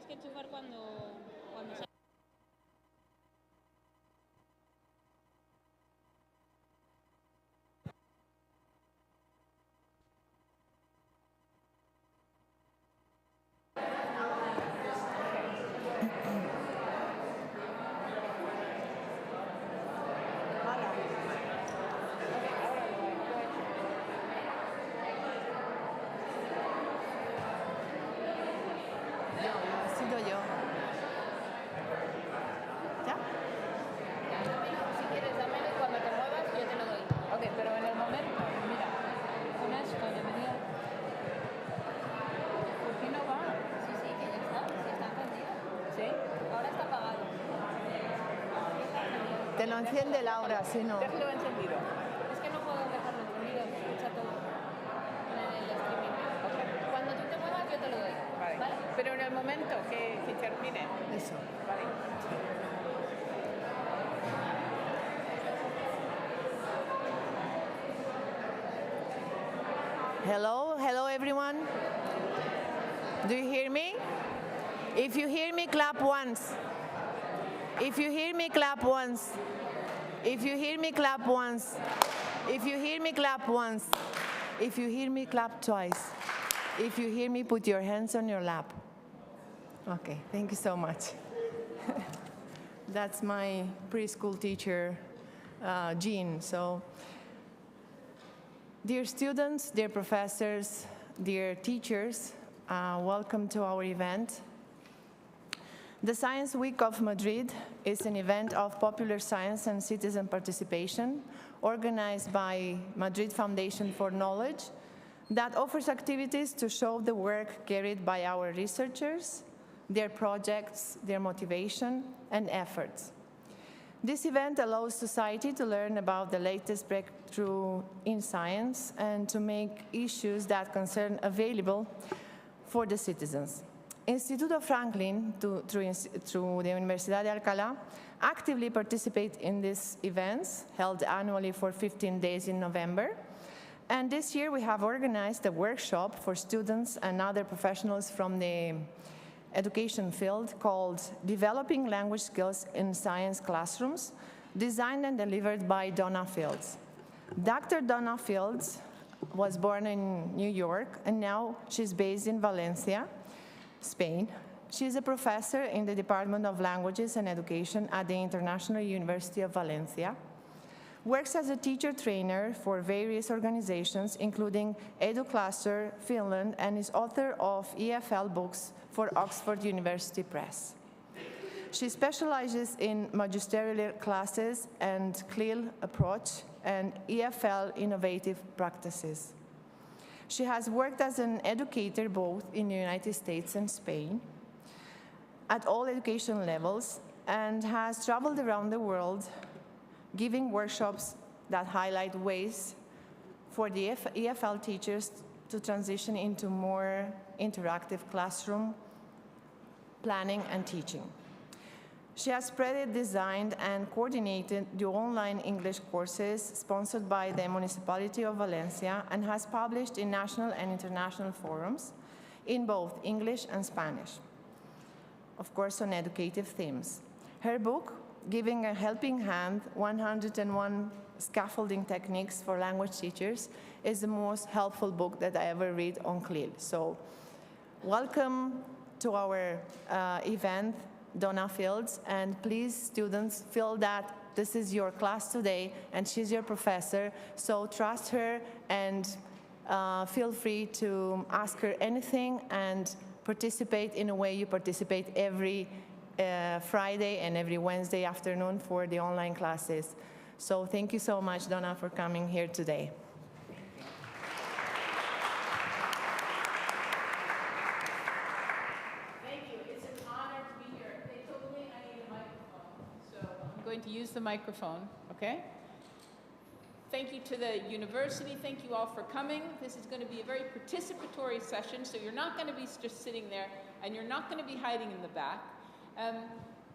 que enchufar cuando se... Te lo enciende Laura, si no. Déjalo encendido. Es que no puedo dejarlo encendido, se escucha todo en el streaming. Okay. Cuando tú te muevas yo te lo doy. Vale. Pero en el momento que termine. Eso. Vale. Hello everyone. Do you hear me? If you hear me, clap once. If you hear me, clap once. If you hear me, clap once. If you hear me, clap once. If you hear me, clap twice. If you hear me, put your hands on your lap. Okay, thank you so much. That's my preschool teacher, Jean. So, dear students, dear professors, dear teachers, welcome to our event. The Science Week of Madrid is an event of popular science and citizen participation organized by Madrid Foundation for Knowledge that offers activities to show the work carried by our researchers, their projects, their motivation, and efforts. This event allows society to learn about the latest breakthrough in science and to make issues that concern available for the citizens. Instituto Franklin, through the Universidad de Alcalá, actively participate in these events held annually for 15 days in November. And this year we have organized a workshop for students and other professionals from the education field called Developing Language Skills in Science Classrooms, designed and delivered by Donna Fields. Dr. Donna Fields was born in New York, and now she's based in Valencia, Spain. She is a professor in the Department of Languages and Education at the International University of Valencia, works as a teacher trainer for various organizations, including EduCluster Finland, and is author of EFL books for Oxford University Press. She specializes in magisterial classes and CLIL approach and EFL innovative practices. She has worked as an educator both in the United States and Spain at all education levels and has traveled around the world giving workshops that highlight ways for the EFL teachers to transition into more interactive classroom planning and teaching. She has spread, designed, and coordinated the online English courses sponsored by the Municipality of Valencia and has published in national and international forums in both English and Spanish, of course on educative themes. Her book, Giving a Helping Hand, 101 Scaffolding Techniques for Language Teachers, is the most helpful book that I ever read on CLIL. So welcome to our event, Donna Fields, and please, students, feel that this is your class today and she's your professor, so trust her and feel free to ask her anything and participate in a way you participate every Friday and every Wednesday afternoon for the online classes. So thank you so much, Donna, for coming here today. To use the microphone, okay? Thank you to the university. Thank you all for coming. This is going to be a very participatory session, so you're not going to be just sitting there, and you're not going to be hiding in the back.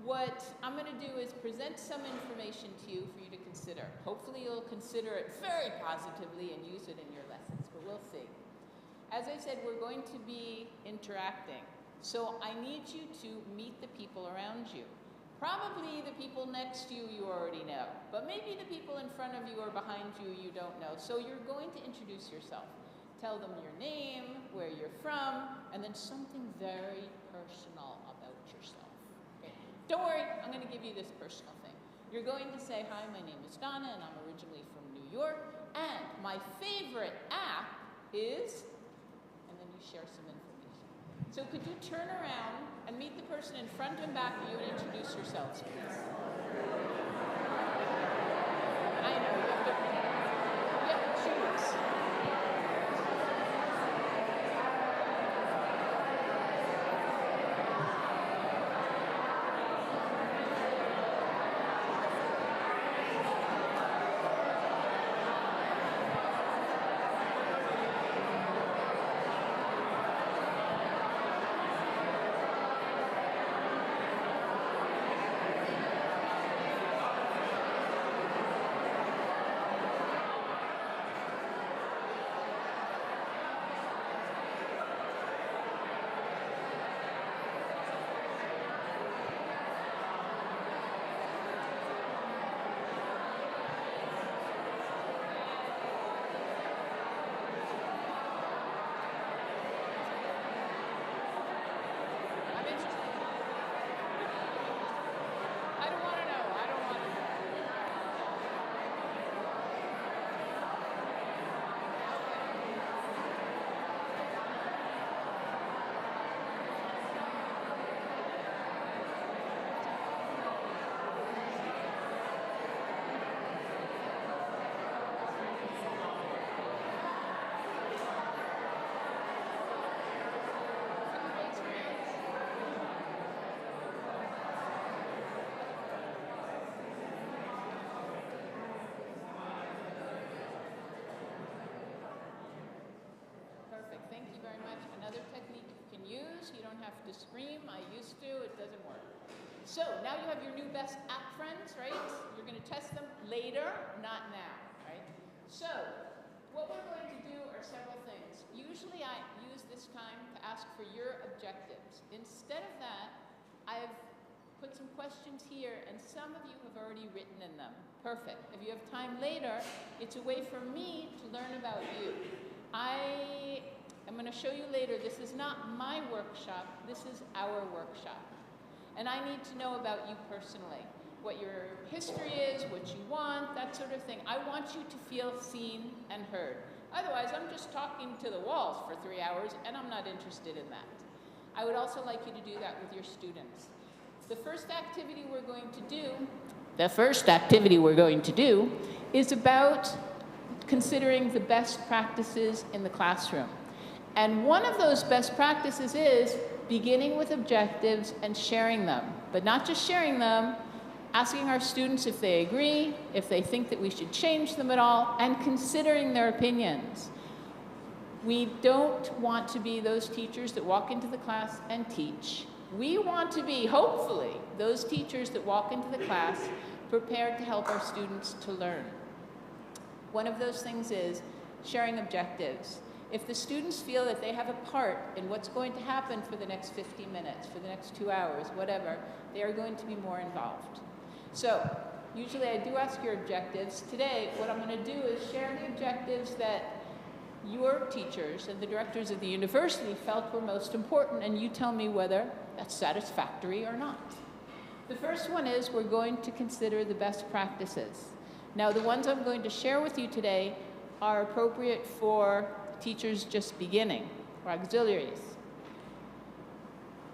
What I'm going to do is present some information to you for you to consider. Hopefully you'll consider it very positively and use it in your lessons, but we'll see. As I said, we're going to be interacting. So I need you to meet the people around you. Probably the people next to you, you already know, but maybe the people in front of you or behind you, you don't know. So you're going to introduce yourself. Tell them your name, where you're from, and then something very personal about yourself. Okay? Don't worry, I'm going to give you this personal thing. You're going to say, hi, my name is Donna, and I'm originally from New York, and my favorite app is, and then you share some information. So could you turn around and meet the person in front and back of you and introduce yourselves, please? I know, you have to choose. To scream, I used to, it doesn't work. So now you have your new best app friends, right? You're going to test them later, not now, right? So what we're going to do are several things. Usually I use this time to ask for your objectives. Instead of that, I've put some questions here, and some of you have already written in them. Perfect. If you have time later, it's a way for me to learn about you. I'm going to show you later, this is not my workshop, this is our workshop. And I need to know about you personally, what your history is, what you want, that sort of thing. I want you to feel seen and heard. Otherwise, I'm just talking to the walls for 3 hours, and I'm not interested in that. I would also like you to do that with your students. The first activity we're going to do is about considering the best practices in the classroom. And one of those best practices is beginning with objectives and sharing them. But not just sharing them, asking our students if they agree, if they think that we should change them at all, and considering their opinions. We don't want to be those teachers that walk into the class and teach. We want to be, hopefully, those teachers that walk into the class prepared to help our students to learn. One of those things is sharing objectives. If the students feel that they have a part in what's going to happen for the next 50 minutes, for the next 2 hours, whatever, they are going to be more involved. So, usually I do ask your objectives. Today, what I'm going to do is share the objectives that your teachers and the directors of the university felt were most important, and you tell me whether that's satisfactory or not. The first one is we're going to consider the best practices. Now, the ones I'm going to share with you today are appropriate for teachers just beginning, or auxiliaries.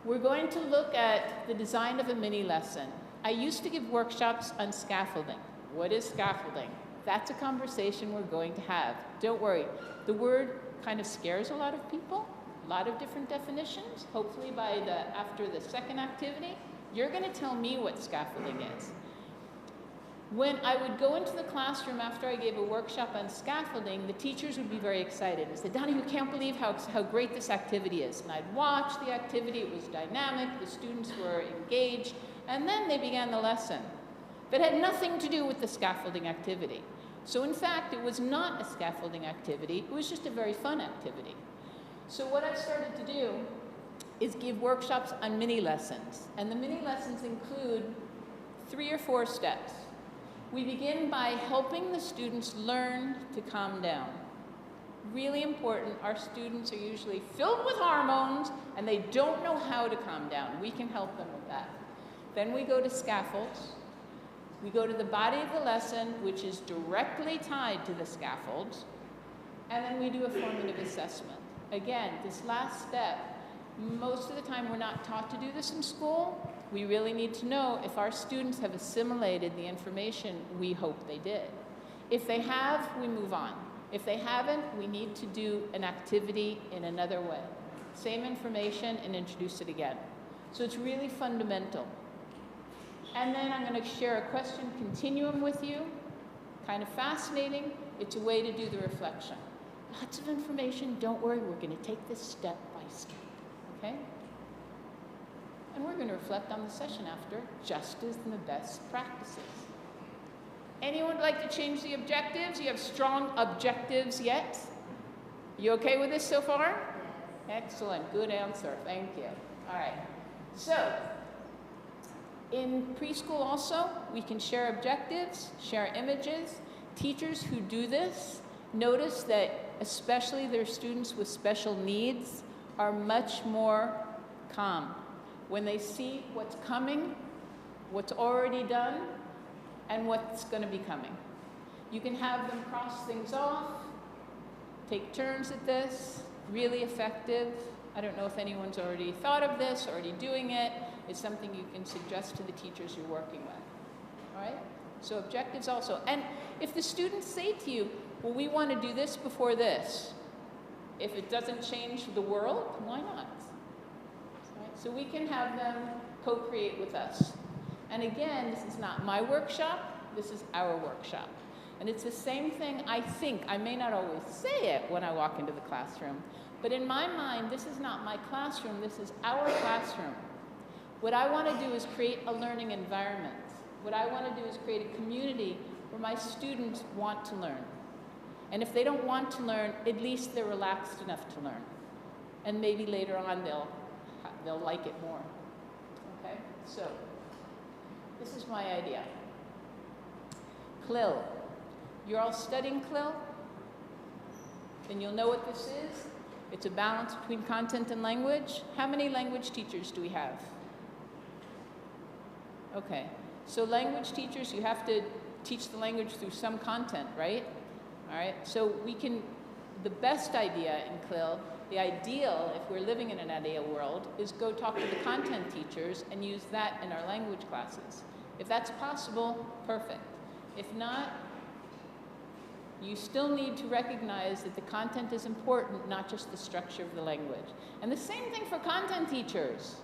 We're going to look at the design of a mini lesson. I used to give workshops on scaffolding. What is scaffolding? That's a conversation we're going to have. Don't worry. The word kind of scares a lot of people, a lot of different definitions. Hopefully after the second activity, you're going to tell me what scaffolding is. When I would go into the classroom after I gave a workshop on scaffolding, the teachers would be very excited and say, Donnie, you can't believe how great this activity is. And I'd watch the activity, it was dynamic, the students were engaged, and then they began the lesson. But it had nothing to do with the scaffolding activity. So in fact, it was not a scaffolding activity, it was just a very fun activity. So what I started to do is give workshops on mini lessons. And the mini lessons include 3 or 4 steps. We begin by helping the students learn to calm down. Really important, our students are usually filled with hormones and they don't know how to calm down. We can help them with that. Then we go to scaffolds. We go to the body of the lesson, which is directly tied to the scaffolds. And then we do a formative assessment. Again, this last step, most of the time we're not taught to do this in school. We really need to know if our students have assimilated the information we hope they did. If they have, we move on. If they haven't, we need to do an activity in another way. Same information and introduce it again. So it's really fundamental. And then I'm going to share a question continuum with you. Kind of fascinating. It's a way to do the reflection. Lots of information. Don't worry, we're going to take this step by step. Okay? And we're going to reflect on the session after, just as in the best practices. Anyone like to change the objectives? You have strong objectives yet? You okay with this so far? Excellent. Good answer. Thank you. All right. So, in preschool also, we can share objectives, share images. Teachers who do this notice that especially their students with special needs are much more calm when they see what's coming, what's already done, and what's going to be coming. You can have them cross things off, take turns at this, really effective. I don't know if anyone's already thought of this, already doing it. It's something you can suggest to the teachers you're working with. All right? So objectives also. And if the students say to you, well, we want to do this before this, if it doesn't change the world, why not? Right? So we can have them co-create with us. And again, this is not my workshop, this is our workshop. And it's the same thing, I think. I may not always say it when I walk into the classroom, but in my mind, this is not my classroom, this is our classroom. What I want to do is create a learning environment. What I want to do is create a community where my students want to learn. And if they don't want to learn, at least they're relaxed enough to learn. And maybe later on they'll like it more. Okay? So, this is my idea. CLIL. You're all studying CLIL? Then you'll know what this is. It's a balance between content and language. How many language teachers do we have? Okay. So language teachers, you have to teach the language through some content, right? All right. So we can, the best idea in CLIL, the ideal, if we're living in an ideal world, is go talk to the content teachers and use that in our language classes. If that's possible, perfect. If not, you still need to recognize that the content is important, not just the structure of the language. And the same thing for content teachers.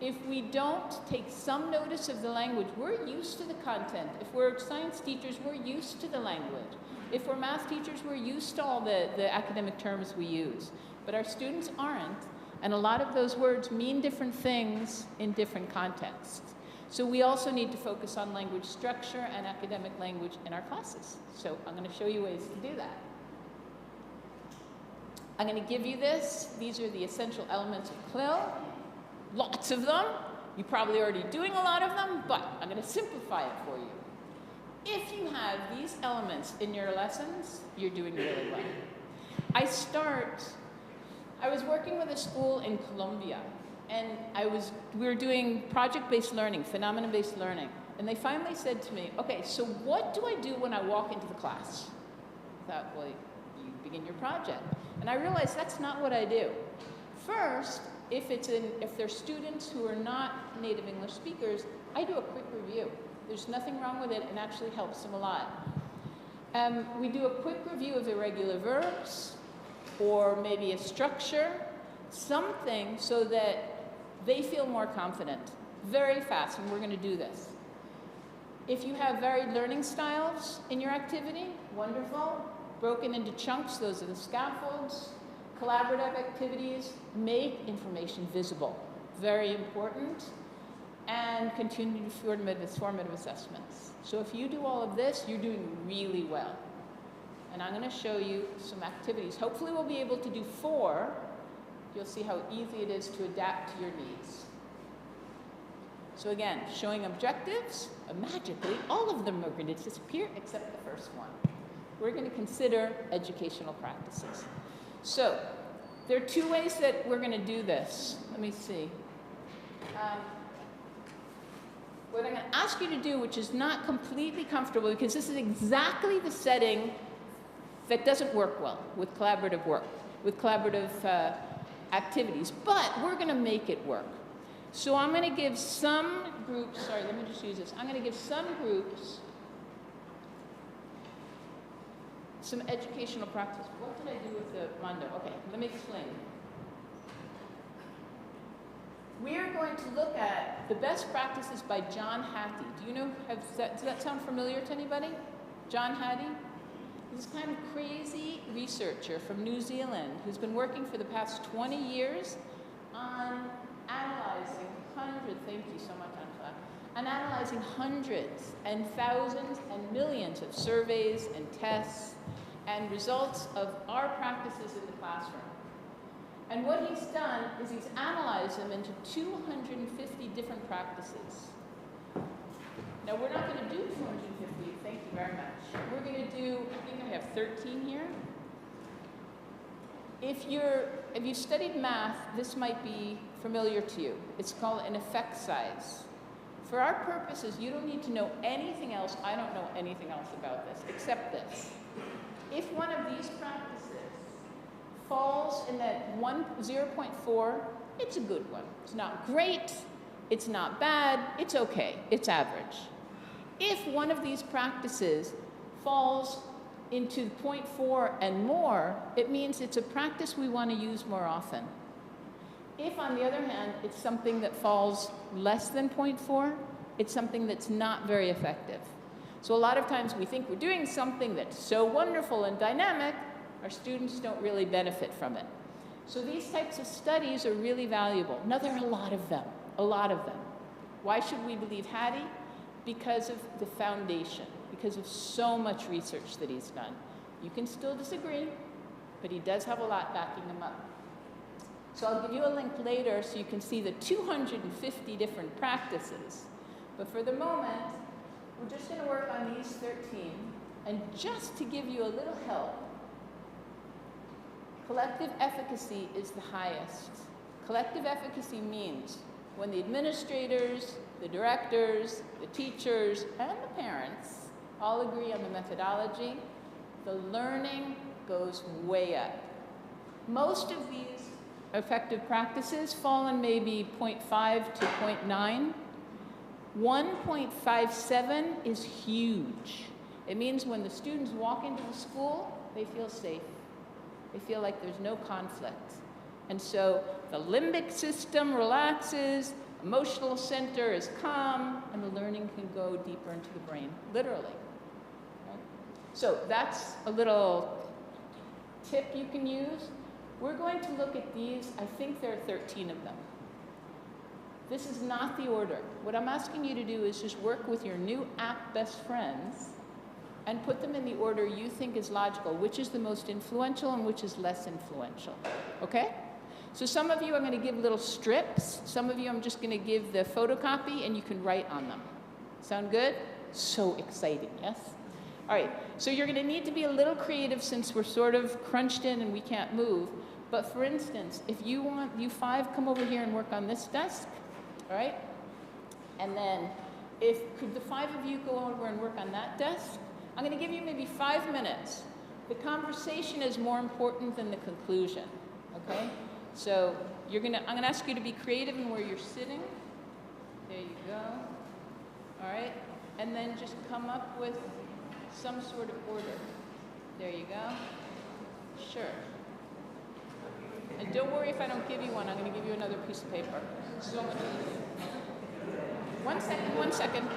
If we don't take some notice of the language, we're used to the content. If we're science teachers, we're used to the language. If we're math teachers, we're used to all the academic terms we use. But our students aren't, and a lot of those words mean different things in different contexts. So we also need to focus on language structure and academic language in our classes. So I'm going to show you ways to do that. I'm going to give you this. These are the essential elements of CLIL. Lots of them. You're probably already doing a lot of them, but I'm going to simplify it for you. If you have these elements in your lessons, you're doing really well. I was working with a school in Colombia, and we were doing project-based learning, phenomenon-based learning, and they finally said to me, okay, so what do I do when I walk into the class? I thought, well, you begin your project. And I realized that's not what I do. First, if they're students who are not native English speakers, I do a quick review. There's nothing wrong with it and actually helps them a lot. We do a quick review of irregular verbs, or maybe a structure, something so that they feel more confident, very fast, and we're going to do this. If you have varied learning styles in your activity, wonderful. Broken into chunks, those are the scaffolds. Collaborative activities, make information visible, very important. And continue formative assessments. So if you do all of this, you're doing really well. And I'm going to show you some activities. Hopefully we'll be able to do 4 you'll see how easy it is to adapt to your needs. So again, showing objectives, magically, all of them are going to disappear except the first one. We're going to consider educational practices. So there are two ways that we're going to do this. Let me see. What I'm going to ask you to do, which is not completely comfortable, because this is exactly the setting that doesn't work well with collaborative work, with collaborative activities, but we're going to make it work. So I'm going to give some groups, sorry, let me just use this. I'm going to give some groups some educational practice. What did I do with the Mondo? Okay, let me explain. We are going to look at the best practices by John Hattie. Do you know, does that sound familiar to anybody? John Hattie? He's kind of crazy researcher from New Zealand who's been working for the past 20 years on analyzing analyzing hundreds and thousands and millions of surveys and tests and results of our practices in the classroom. And what he's done is he's analyzed them into 250 different practices. Now, we're not going to do 250, thank you very much. We're going to do, I think I have 13 here. If you've studied math, this might be familiar to you. It's called an effect size. For our purposes, you don't need to know anything else. I don't know anything else about this, except this. If one of these practices falls in that 0.4, it's a good one. It's not great, it's not bad, it's okay, it's average. If one of these practices falls into 0.4 and more, it means it's a practice we want to use more often. If, on the other hand, it's something that falls less than 0.4, it's something that's not very effective. So a lot of times we think we're doing something that's so wonderful and dynamic, our students don't really benefit from it. So these types of studies are really valuable. Now, there are a lot of them. Why should we believe Hattie? Because of the foundation, because of so much research that he's done. You can still disagree, but he does have a lot backing him up. So I'll give you a link later so you can see the 250 different practices. But for the moment, we're just going to work on these 13. And just to give you a little help, collective efficacy is the highest. Collective efficacy means when the administrators, the directors, the teachers, and the parents all agree on the methodology, the learning goes way up. Most of these effective practices fall in maybe 0.5 to 0.9. 1.57 is huge. It means when the students walk into the school, they feel safe. They feel like there's no conflict. And so the limbic system relaxes, emotional center is calm, and the learning can go deeper into the brain, literally. Right? So that's a little tip you can use. We're going to look at these. I think there are 13 of them. This is not the order. What I'm asking you to do is just work with your new app best friends and put them in the order you think is logical, which is the most influential and which is less influential, okay? So some of you I'm going to give little strips. Some of you I'm just going to give the photocopy and you can write on them. Sound good? So exciting, yes? All right, so you're going to need to be a little creative since we're sort of crunched in and we can't move. But for instance, if you want, you five come over here and work on this desk, all right? And then could the five of you go over and work on that desk? I'm going to give you maybe 5 minutes. The conversation is more important than the conclusion, okay? So I'm going to ask you to be creative in where you're sitting. There you go. All right? And then just come up with some sort of order. There you go. Sure. And don't worry if I don't give you one. I'm going to give you another piece of paper. So much easier. 1 second, 1 second.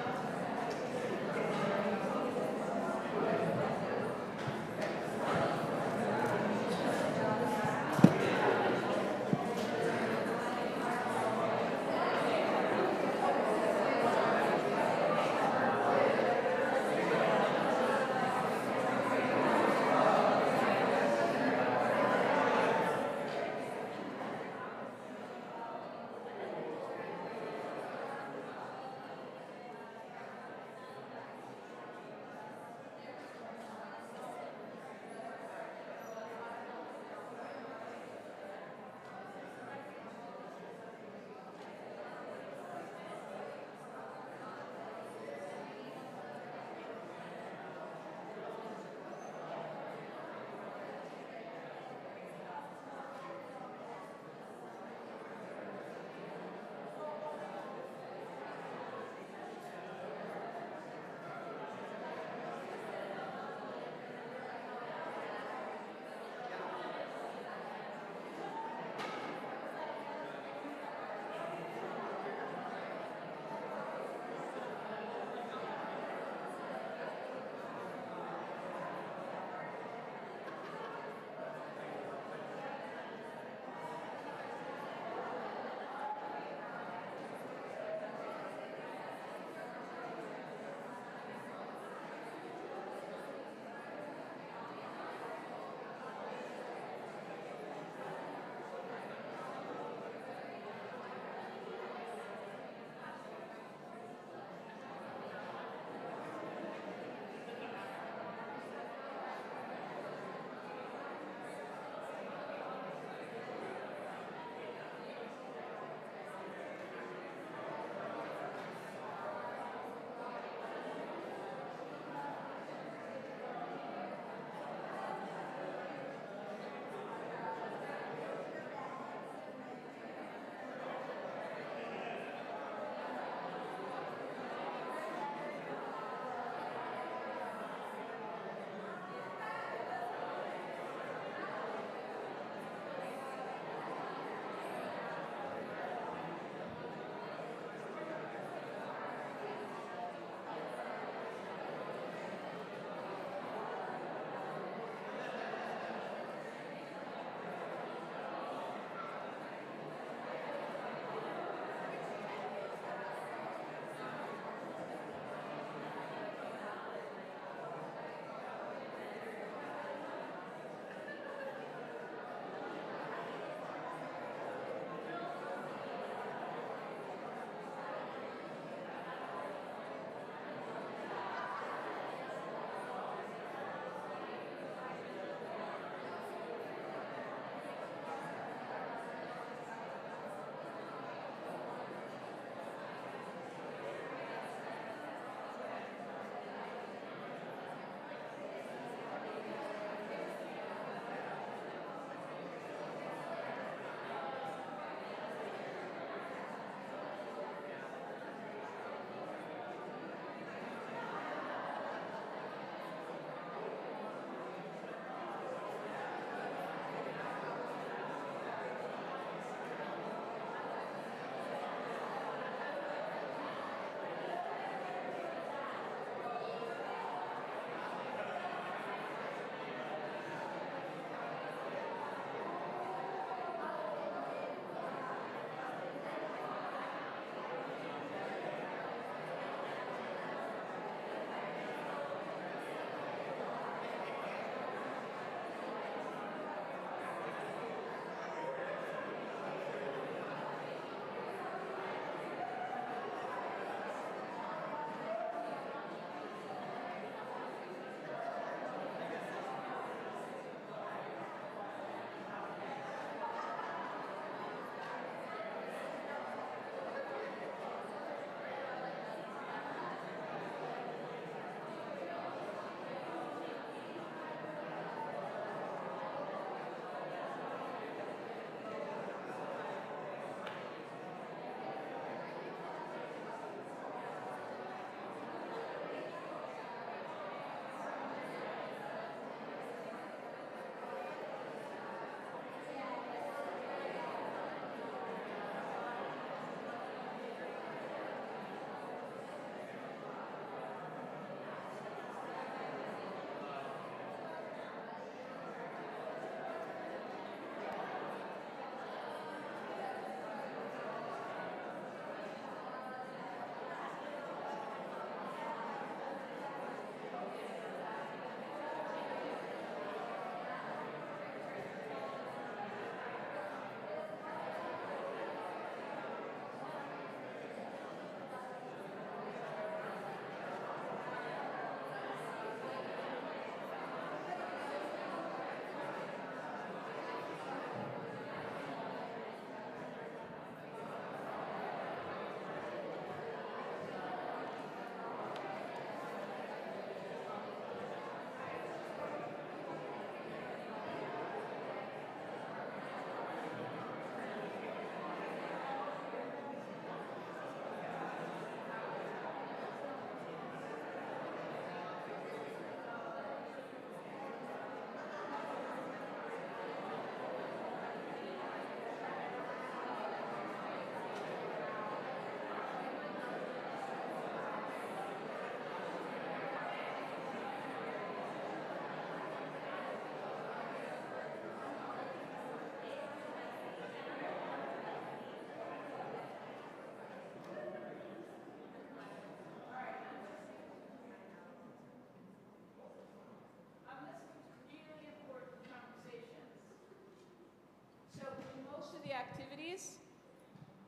activities,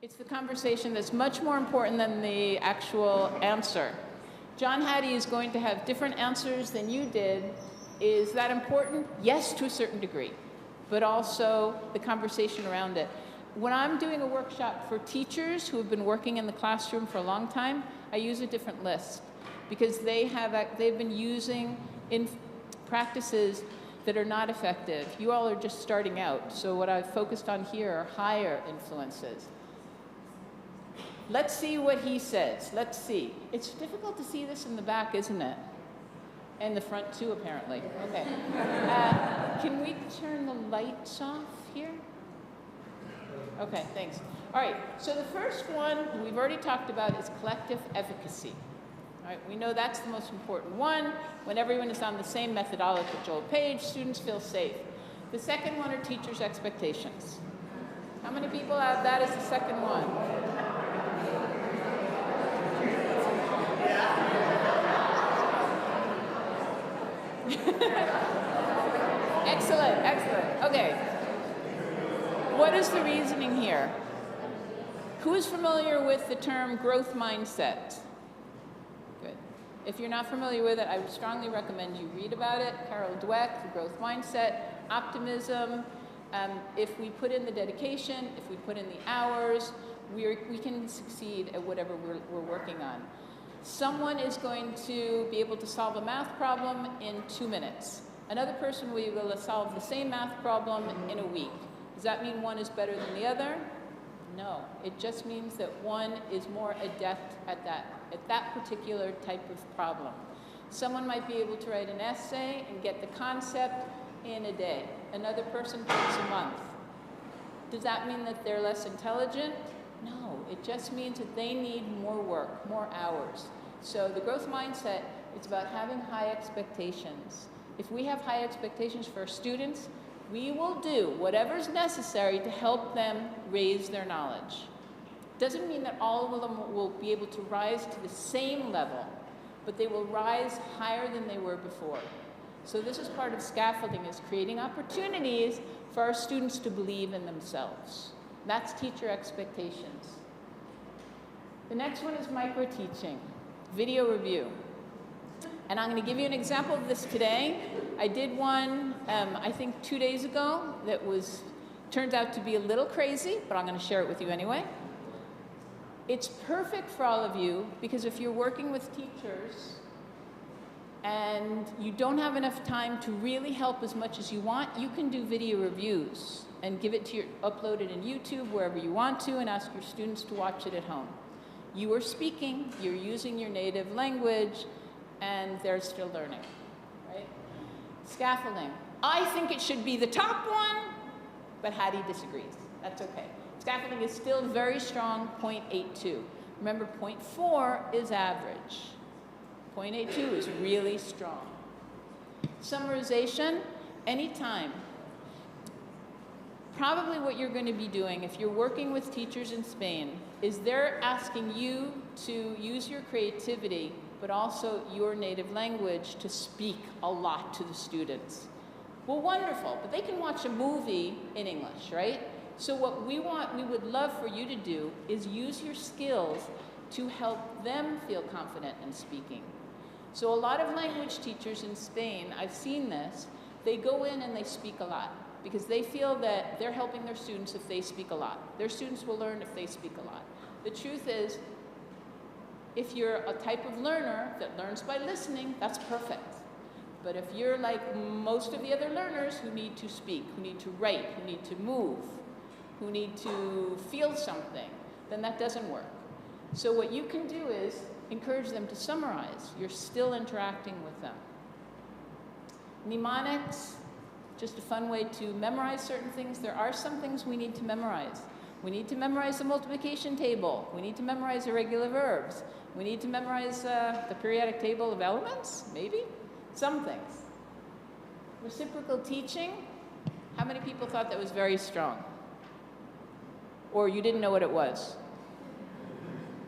it's the conversation that's much more important than the actual answer. John Hattie is going to have different answers than you did. Is that important? Yes, to a certain degree, but also the conversation around it. When I'm doing a workshop for teachers who have been working in the classroom for a long time, I use a different list because they've been using practices that are not effective. You all are just starting out, so what I've focused on here are higher influences. Let's see what he says. Let's see. It's difficult to see this in the back, isn't it? And the front too, apparently. Okay. Can we turn the lights off here? Okay, thanks. All right, so the first one we've already talked about is collective efficacy. All right, we know that's the most important one. When everyone is on the same methodological page, students feel safe. The second one are teachers' expectations. How many people have that as the second one? Excellent, excellent. Okay. What is the reasoning here? Who is familiar with the term growth mindset? Good. If you're not familiar with it, I would strongly recommend you read about it. Carol Dweck, the growth mindset, optimism. If we put in the dedication, if we put in the hours, we can succeed at whatever we're working on. Someone is going to be able to solve a math problem in 2 minutes. Another person will be able to solve the same math problem in a week. Does that mean one is better than the other? No. It just means that one is more adept at that particular type of problem. Someone might be able to write an essay and get the concept in a day. Another person takes a month. Does that mean that they're less intelligent? No, it just means that they need more work, more hours. So the growth mindset, it's about having high expectations. If we have high expectations for our students, we will do whatever's necessary to help them raise their knowledge. Doesn't mean that all of them will be able to rise to the same level, but they will rise higher than they were before. So this is part of scaffolding, is creating opportunities for our students to believe in themselves. That's teacher expectations. The next one is micro-teaching, video review. And I'm going to give you an example of this today. I did one, I think 2 days ago, that turned out to be a little crazy, but I'm going to share it with you anyway. It's perfect for all of you, because if you're working with teachers and you don't have enough time to really help as much as you want, you can do video reviews and upload it in YouTube, wherever you want to, and ask your students to watch it at home. You are speaking, you're using your native language, and they're still learning, right? Scaffolding. I think it should be the top one, but Hattie disagrees. That's okay. Scaffolding is still very strong, 0.82. Remember, 0.4 is average. 0.82 is really strong. Summarization, anytime. Probably what you're going to be doing if you're working with teachers in Spain is they're asking you to use your creativity, but also your native language, to speak a lot to the students. Well, wonderful, but they can watch a movie in English, right? So what we would love for you to do is use your skills to help them feel confident in speaking. So a lot of language teachers in Spain, I've seen this, they go in and they speak a lot because they feel that they're helping their students if they speak a lot. Their students will learn if they speak a lot. The truth is, if you're a type of learner that learns by listening, that's perfect. But if you're like most of the other learners who need to speak, who need to write, who need to move, who need to feel something, then that doesn't work. So what you can do is encourage them to summarize. You're still interacting with them. Mnemonics, just a fun way to memorize certain things. There are some things we need to memorize. We need to memorize the multiplication table. We need to memorize irregular verbs. We need to memorize the periodic table of elements, maybe? Some things. Reciprocal teaching, how many people thought that was very strong? Or you didn't know what it was?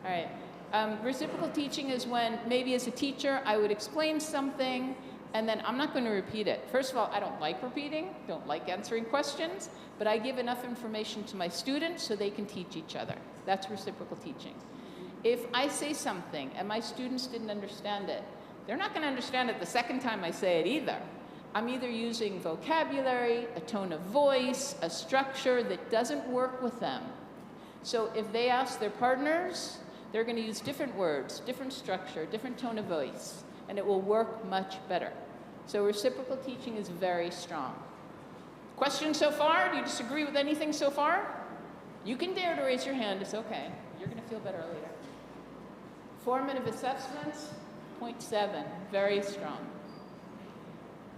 All right. Reciprocal teaching is when maybe as a teacher I would explain something And then I'm not going to repeat it. First of all, I don't like repeating, don't like answering questions, but I give enough information to my students so they can teach each other. That's reciprocal teaching. If I say something and my students didn't understand it, they're not going to understand it the second time I say it either. I'm either using vocabulary, a tone of voice, a structure that doesn't work with them. So if they ask their partners, they're going to use different words, different structure, different tone of voice, and it will work much better. So reciprocal teaching is very strong. Questions so far? Do you disagree with anything so far? You can dare to raise your hand, it's okay. You're going to feel better later. Formative assessments, 0.7, very strong.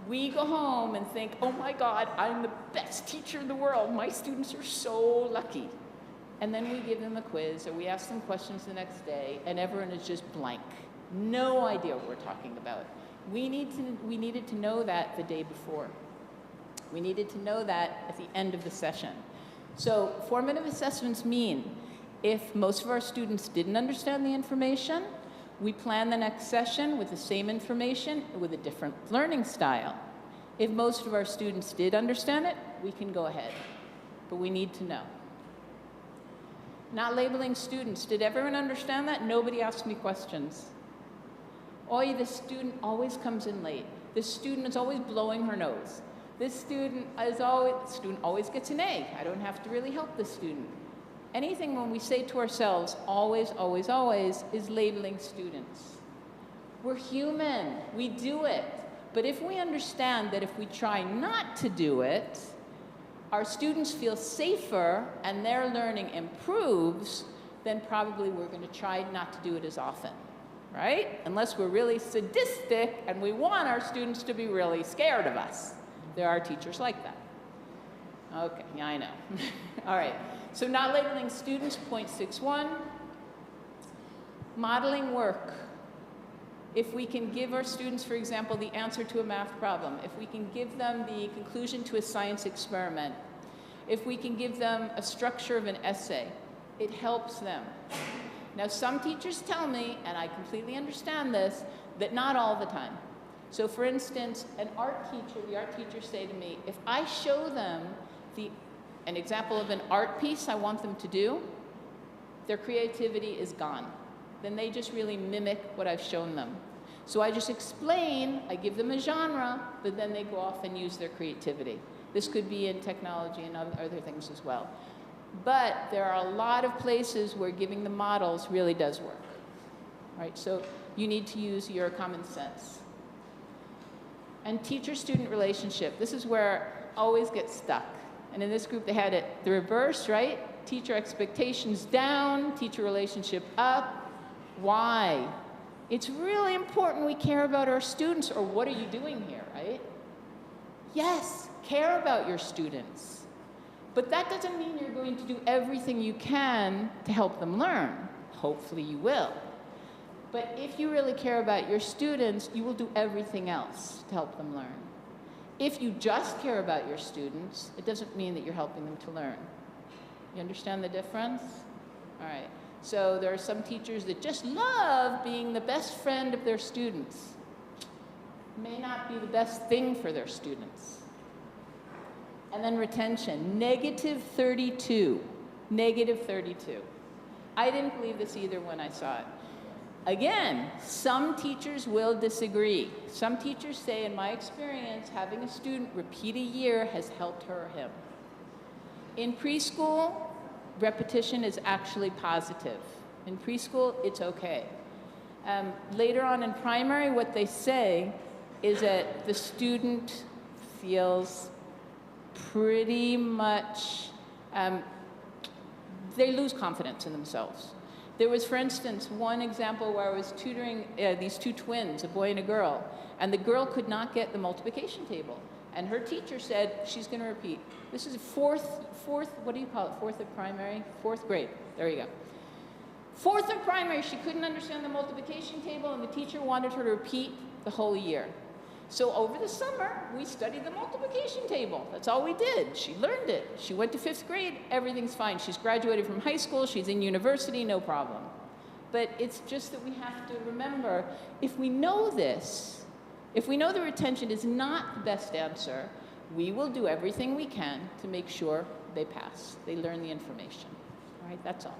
We go home and think, oh my God, I'm the best teacher in the world. My students are so lucky. And then we give them a quiz, or we ask them questions the next day, and everyone is just blank. No idea what we're talking about. We needed to know that the day before. We needed to know that at the end of the session. So formative assessments mean if most of our students didn't understand the information, we plan the next session with the same information with a different learning style. If most of our students did understand it, we can go ahead. But we need to know. Not labeling students. Did everyone understand that? Nobody asked me questions. Oh, the student always comes in late. This student is always blowing her nose. This student always gets an A. I don't have to really help this student. Anything when we say to ourselves, always, always, always, is labeling students. We're human. We do it. But if we understand that if we try not to do it, our students feel safer and their learning improves, then probably we're going to try not to do it as often, right? Unless we're really sadistic and we want our students to be really scared of us. There are teachers like that. Okay, yeah, I know. All right, so not labeling students, 0.61. Modeling work. If we can give our students, for example, the answer to a math problem, if we can give them the conclusion to a science experiment, if we can give them a structure of an essay, it helps them. Now, some teachers tell me, and I completely understand this, that not all the time. So for instance, the art teachers say to me, if I show them an example of an art piece I want them to do, their creativity is gone. Then they just really mimic what I've shown them. So I just explain, I give them a genre, but then they go off and use their creativity. This could be in technology and other things as well. But there are a lot of places where giving the models really does work. Right? So you need to use your common sense. And teacher-student relationship. This is where I always get stuck. And in this group, they had it the reverse, right? Teacher expectations down, teacher relationship up. Why? It's really important we care about our students, or what are you doing here, right? Yes, care about your students. But that doesn't mean you're going to do everything you can to help them learn. Hopefully you will. But if you really care about your students, you will do everything else to help them learn. If you just care about your students, it doesn't mean that you're helping them to learn. You understand the difference? All right. So there are some teachers that just love being the best friend of their students. May not be the best thing for their students. And then retention, -32. -32. I didn't believe this either when I saw it. Again, some teachers will disagree. Some teachers say, in my experience, having a student repeat a year has helped her or him. In preschool, repetition is actually positive. In preschool, it's okay. Later on in primary, what they say is that the student feels pretty much, they lose confidence in themselves. There was, for instance, one example where I was tutoring these two twins, a boy and a girl, and the girl could not get the multiplication table. And her teacher said, she's going to repeat. This is fourth, what do you call it? Fourth of primary? Fourth grade. There you go. Fourth of primary, she couldn't understand the multiplication table, and the teacher wanted her to repeat the whole year. So over the summer, we studied the multiplication table. That's all we did. She learned it. She went to 5th grade. Everything's fine. She's graduated from high school. She's in university. No problem. But it's just that we have to remember, if we know this, If we know the retention is not the best answer, we will do everything we can to make sure they pass, they learn the information. All right, that's all.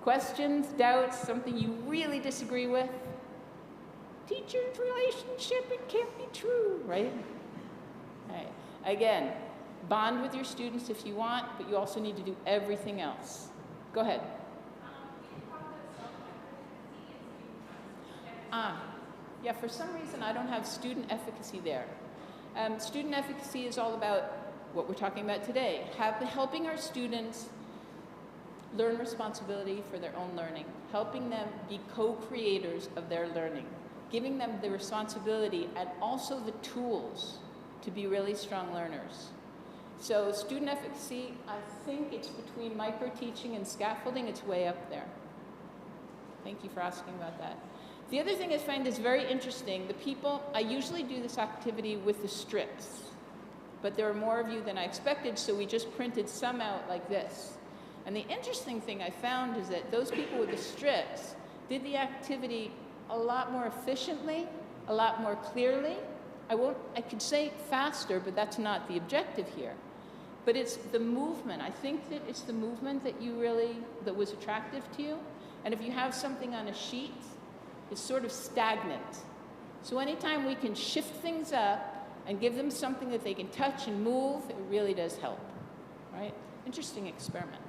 Questions, doubts, something you really disagree with? Teacher's relationship, it can't be true, right? All right. Again, bond with your students if you want, but you also need to do everything else. Go ahead. Yeah, for some reason I don't have student efficacy there. Student efficacy is all about what we're talking about today, helping our students learn responsibility for their own learning, helping them be co-creators of their learning, giving them the responsibility and also the tools to be really strong learners. So student efficacy, I think it's between micro-teaching and scaffolding, it's way up there. Thank you for asking about that. The other thing I find is very interesting, I usually do this activity with the strips, but there are more of you than I expected, so we just printed some out like this. And the interesting thing I found is that those people with the strips did the activity a lot more efficiently, a lot more clearly. I could say faster, but that's not the objective here. But it's the movement. I think that it's the movement that was attractive to you. And if you have something on a sheet, it's sort of stagnant. So anytime we can shift things up and give them something that they can touch and move, it really does help, right? Interesting experiment.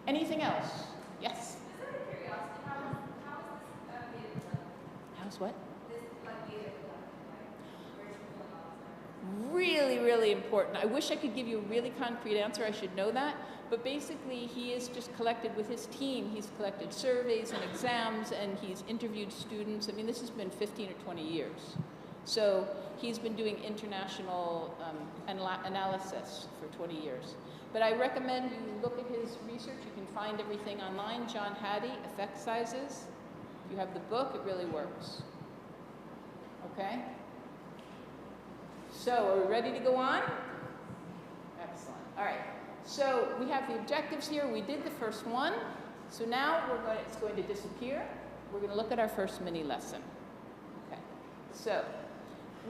Anything else? Yes? Just out of curiosity, how is this data collected? How's what? This data collected, where's it pulling all this? Really, really important. I wish I could give you a really concrete answer. I should know that. But basically, he is just collected with his team. He's collected surveys and exams, and he's interviewed students. I mean, this has been 15 or 20 years. So he's been doing international analysis for 20 years. But I recommend you look at his research. You can find everything online. John Hattie, Effect Sizes. If you have the book, it really works. Okay? So are we ready to go on? Excellent. All right. So we have the objectives here. We did the first one. So now it's going to disappear. We're going to look at our first mini lesson. Okay. So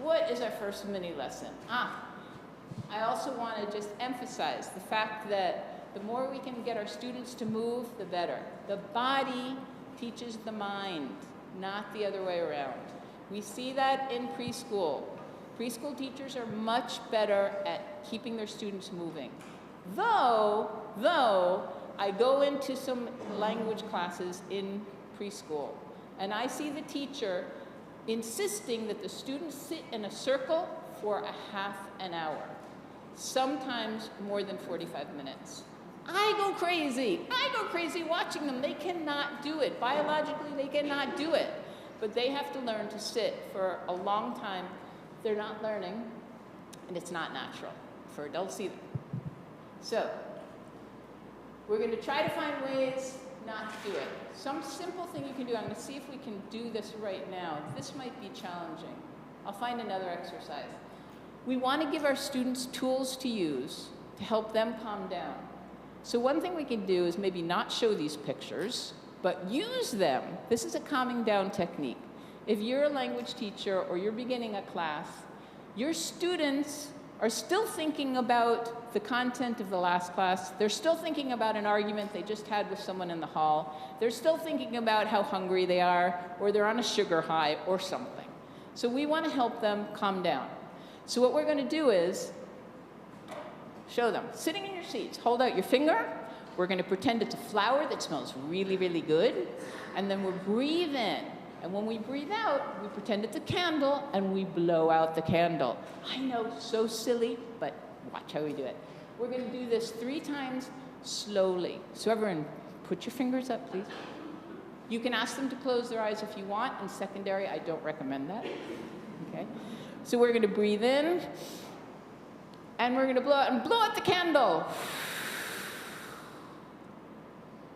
what is our first mini lesson? I also want to just emphasize the fact that the more we can get our students to move, the better. The body teaches the mind, not the other way around. We see that in preschool. Preschool teachers are much better at keeping their students moving. Though I go into some language classes in preschool, and I see the teacher insisting that the students sit in a circle for a half an hour, sometimes more than 45 minutes. I go crazy watching them. They cannot do it. Biologically, they cannot do it. But they have to learn to sit for a long time. They're not learning, and it's not natural for adults either. So, we're going to try to find ways not to do it. Some simple thing you can do, I'm going to see if we can do this right now. This might be challenging. I'll find another exercise. We want to give our students tools to use to help them calm down. So one thing we can do is maybe not show these pictures, but use them. This is a calming down technique. If you're a language teacher or you're beginning a class, your students are still thinking about the content of the last class. They're still thinking about an argument they just had with someone in the hall. They're still thinking about how hungry they are, or they're on a sugar high, or something. So we want to help them calm down. So what we're going to do is show them. Sitting in your seats, hold out your finger. We're going to pretend it's a flower that smells really, really good. And then we'll breathe in. And when we breathe out, we pretend it's a candle, and we blow out the candle. I know, so silly, but watch how we do it. We're going to do this 3 times slowly. So everyone, put your fingers up, please. You can ask them to close their eyes if you want. In secondary, I don't recommend that. Okay? So we're going to breathe in, and we're going to blow out the candle.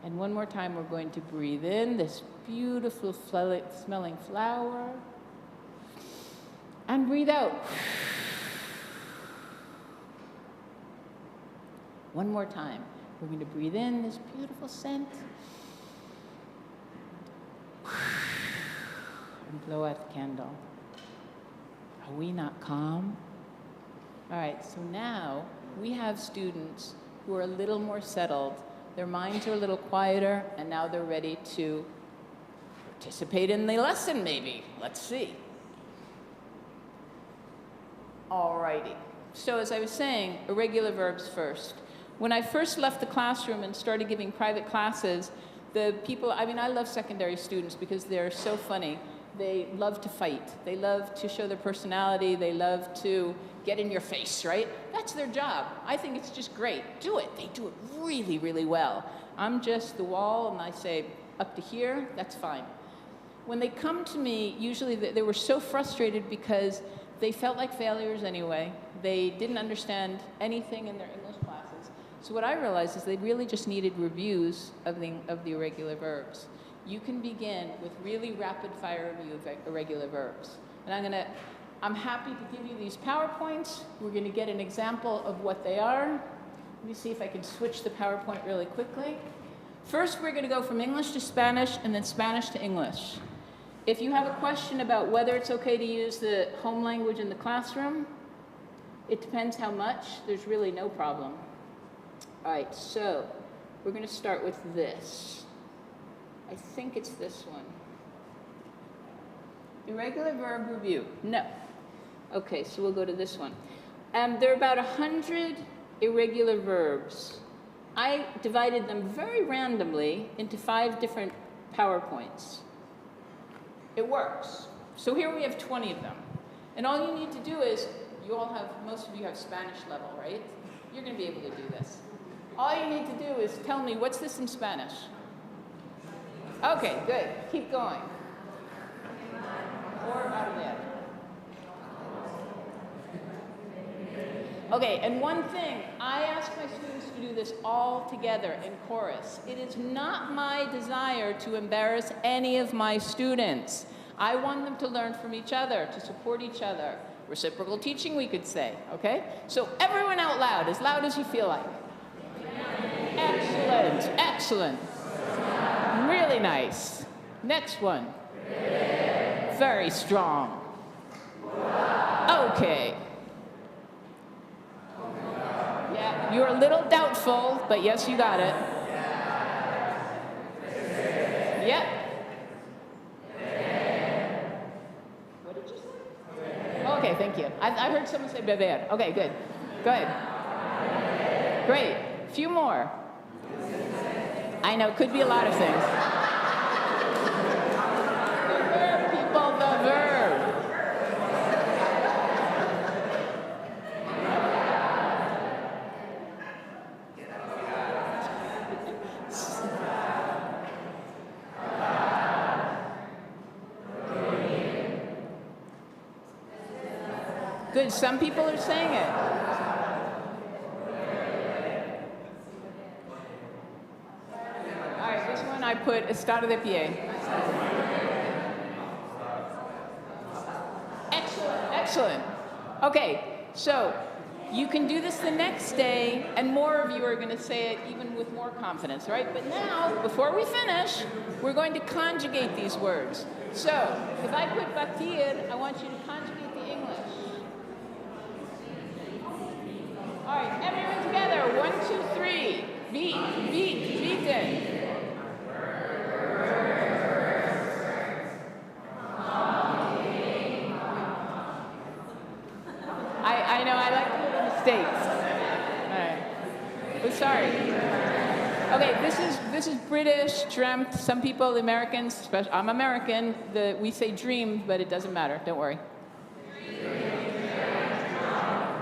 And one more time, we're going to breathe in this beautiful smelling flower, and breathe out. One more time. We're going to breathe in this beautiful scent, and blow out the candle. Are we not calm? All right, so now we have students who are a little more settled. Their minds are a little quieter, and now they're ready to participate in the lesson, maybe. Let's see. All righty. So as I was saying, irregular verbs first. When I first left the classroom and started giving private classes, the people, I mean, I love secondary students because they're so funny. They love to fight. They love to show their personality. They love to get in your face, right? That's their job. I think it's just great. Do it. They do it really, really well. I'm just the wall, and I say, up to here, that's fine. When they come to me, usually they were so frustrated because they felt like failures anyway. They didn't understand anything in their English classes. So what I realized is they really just needed reviews of the irregular verbs. You can begin with really rapid fire review of irregular verbs. And I'm happy to give you these PowerPoints. We're going to get an example of what they are. Let me see if I can switch the PowerPoint really quickly. First, we're going to go from English to Spanish and then Spanish to English. If you have a question about whether it's okay to use the home language in the classroom, it depends how much. There's really no problem. All right, so we're going to start with this. I think it's this one. Irregular verb review. No. Okay, so we'll go to this one. There are about 100 irregular verbs. I divided them very randomly into 5 different PowerPoints. It works. So here we have 20 of them. And all you need to do is, most of you have Spanish level, right? You're going to be able to do this. All you need to do is tell me, what's this in Spanish? Okay, good. Keep going. Or out of there. Okay, and one thing, I ask my students to do this all together in chorus. It is not my desire to embarrass any of my students. I want them to learn from each other, to support each other. Reciprocal teaching, we could say, okay? So everyone out loud as you feel like. Excellent, excellent. Really nice. Next one. Very strong. Okay. Yeah, you're a little doubtful, but yes, you got it. Yep. What did you say? Okay, thank you. I heard someone say beber. Okay, good. Go ahead. Great. A few more. I know, could be a lot of things. The verb, people, the verb. Good, some people are saying it. I put estado de pie. Excellent, excellent. Okay, so you can do this the next day, and more of you are going to say it even with more confidence, right? But now, before we finish, we're going to conjugate these words. So, if I put batir, I want you to conjugate the English. All right, everyone together. 1, 2, 3. Beat, beaten. I know, I like little mistakes. All right. Oh, sorry. Okay, this is British, dreamt. Some people, the Americans, especially, I'm American, we say dreamed, but it doesn't matter. Don't worry.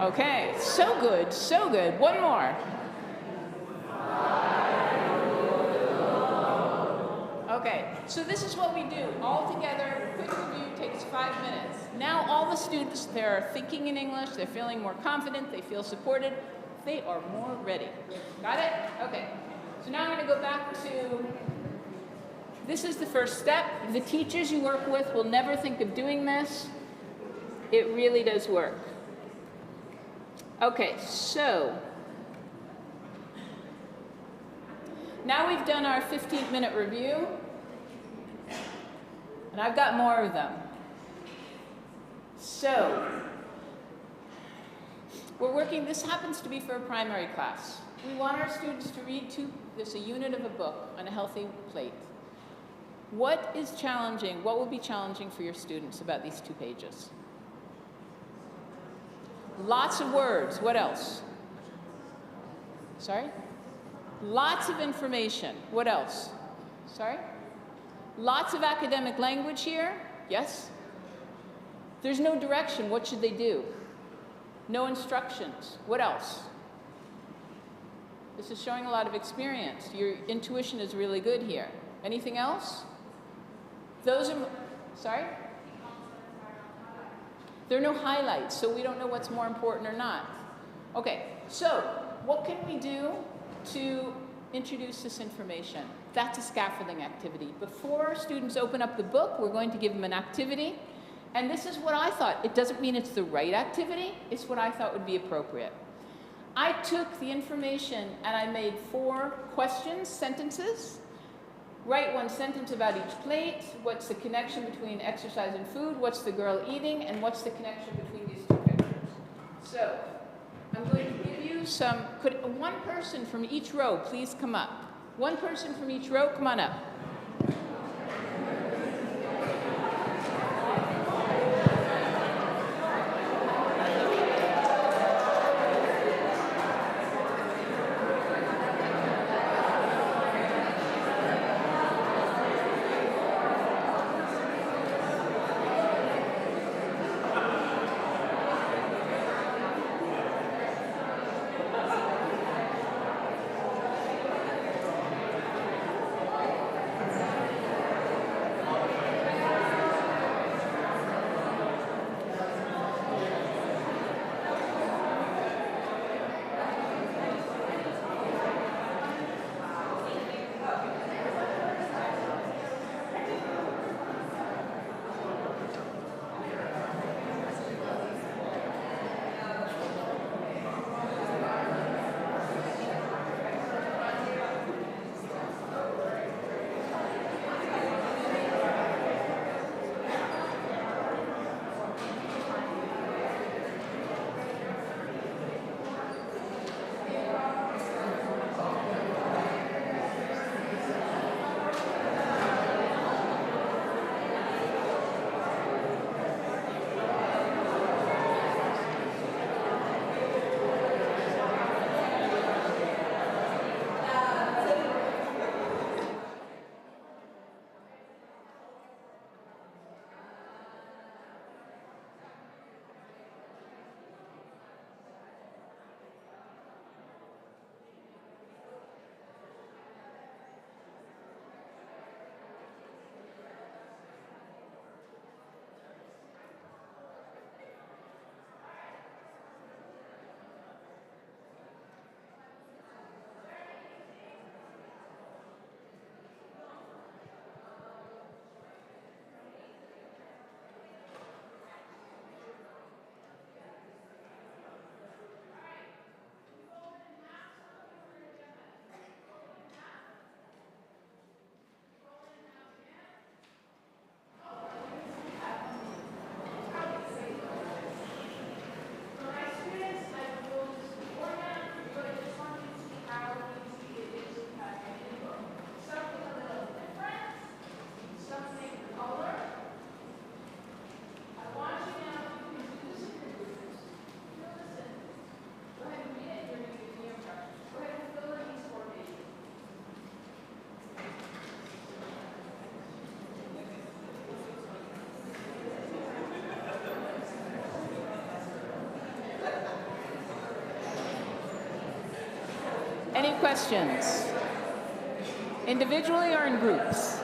Okay, so good, so good. One more. Okay, so this is what we do. All together, quick review, takes 5 minutes. Now all the students, they're thinking in English, they're feeling more confident, they feel supported, they are more ready. Got it? Okay. So now I'm going to go back to, this is the first step. The teachers you work with will never think of doing this. It really does work. Okay, so now we've done our 15-minute review, and I've got more of them. So, we're working, this happens to be for a primary class. We want our students to read there's a unit of a book on a healthy plate. What is challenging, what will be challenging for your students about these 2 pages? Lots of words, what else? Sorry? Lots of information, what else? Sorry? Lots of academic language here, yes? There's no direction, what should they do? No instructions, what else? This is showing a lot of experience. Your intuition is really good here. Anything else? Those are, sorry? There are no highlights, so we don't know what's more important or not. Okay, so what can we do to introduce this information? That's a scaffolding activity. Before students open up the book, we're going to give them an activity. And this is what I thought. It doesn't mean it's the right activity. It's what I thought would be appropriate. I took the information and I made 4 questions, sentences. Write 1 sentence about each plate. What's the connection between exercise and food? What's the girl eating? And what's the connection between these 2 pictures? So, I'm going to give you some, could 1 person from each row please come up? 1 person from each row, come on up. Any questions? Individually or in groups?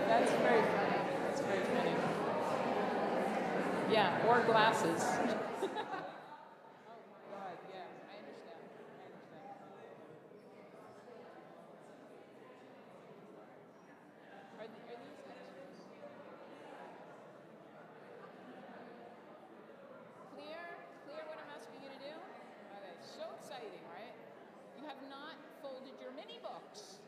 That's very funny. That's very funny. Yeah, or glasses. Oh my God, yeah, I understand. Are these clear what I'm asking you to do? Okay, so exciting, right? You have not folded your mini books.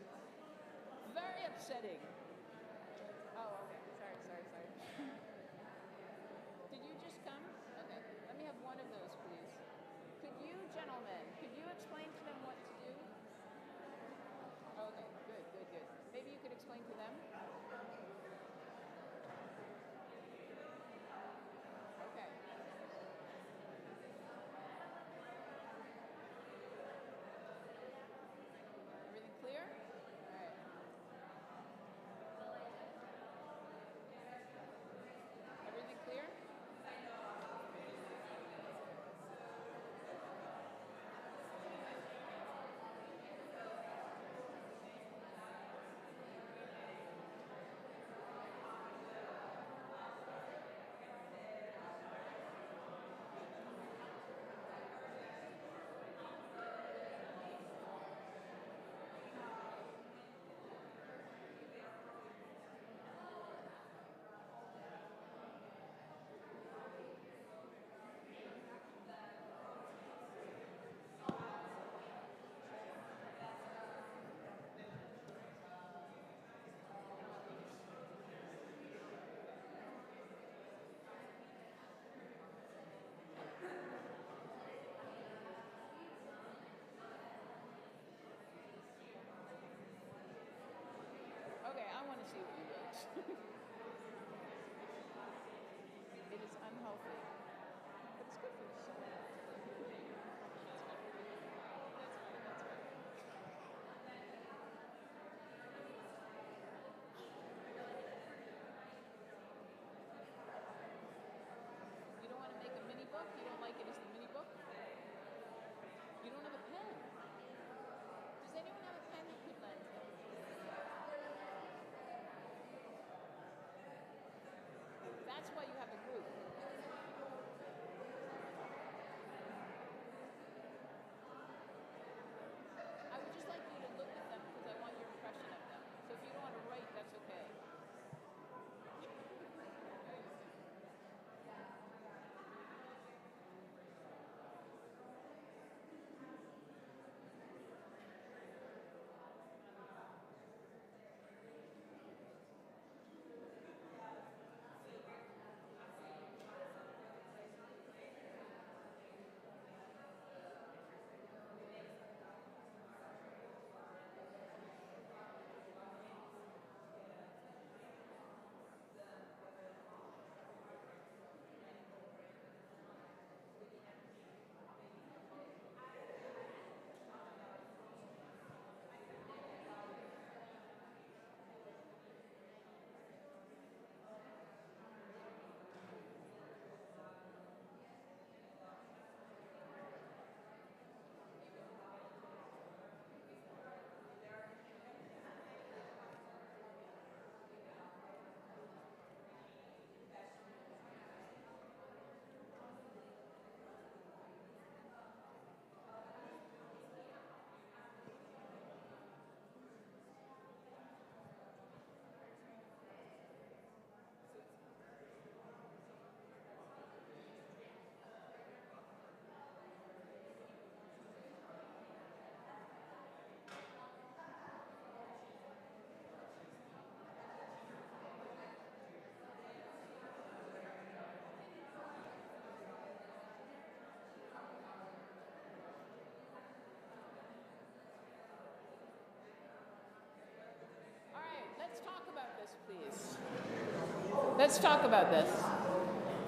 Let's talk about this.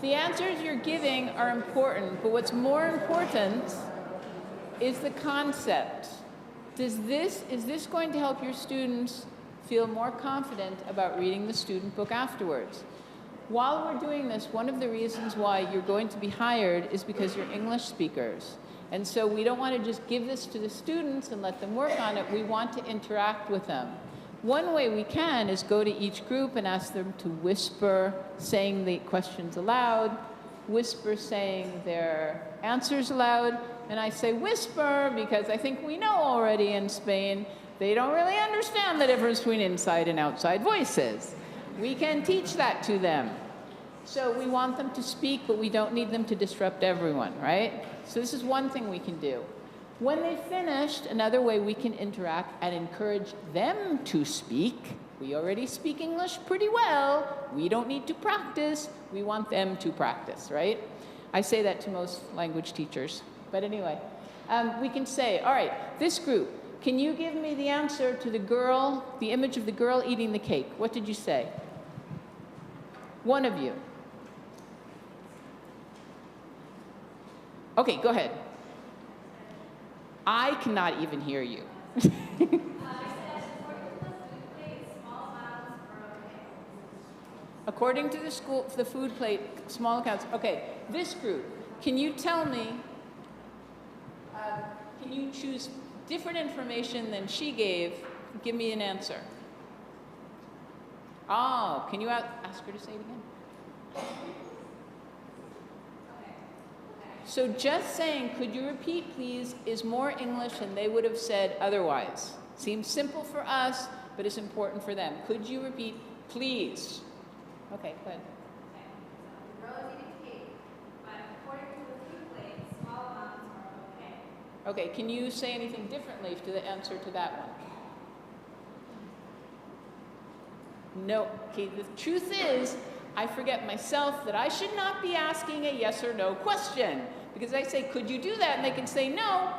The answers you're giving are important, but what's more important is the concept. Is this going to help your students feel more confident about reading the student book afterwards? While we're doing this, one of the reasons why you're going to be hired is because you're English speakers. And so we don't want to just give this to the students and let them work on it. We want to interact with them. One way we can is go to each group and ask them to whisper, saying the questions aloud, whisper saying their answers aloud. And I say whisper because I think we know already in Spain, they don't really understand the difference between inside and outside voices. We can teach that to them. So we want them to speak, but we don't need them to disrupt everyone, right? So this is one thing we can do. When they've finished, another way we can interact and encourage them to speak. We already speak English pretty well. We don't need to practice. We want them to practice, right? I say that to most language teachers. But anyway, we can say, all right, this group, can you give me the answer to the girl, the image of the girl eating the cake? What did you say? One of you. Okay, go ahead. I cannot even hear you. According to the food plate, small accounts. Okay, this group, can you tell me, can you choose different information than she gave? Give me an answer. Oh, can you ask her to say it again? So just saying, could you repeat please, is more English than they would have said otherwise. Seems simple for us, but it's important for them. Could you repeat, please? Okay, go ahead. The girl is eating cake, but according to the food plate, small amounts are okay. Okay, can you say anything differently to the answer to that one? No. Okay, the truth is, I forget myself that I should not be asking a yes or no question. Because I say, could you do that? And they can say no.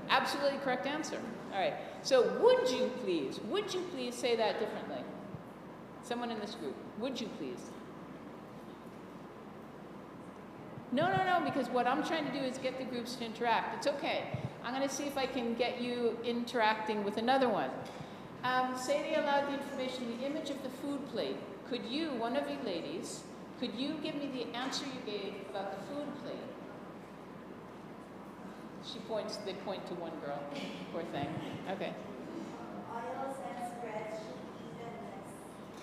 Absolutely correct answer. All right. So would you please say that differently? Someone in this group, would you please? No, because what I'm trying to do is get the groups to interact. It's okay. I'm going to see if I can get you interacting with another one. Say aloud the information, the image of the food plate. Could you, one of you ladies, could you give me the answer you gave about the food plate? They point to one girl. Poor thing. Okay.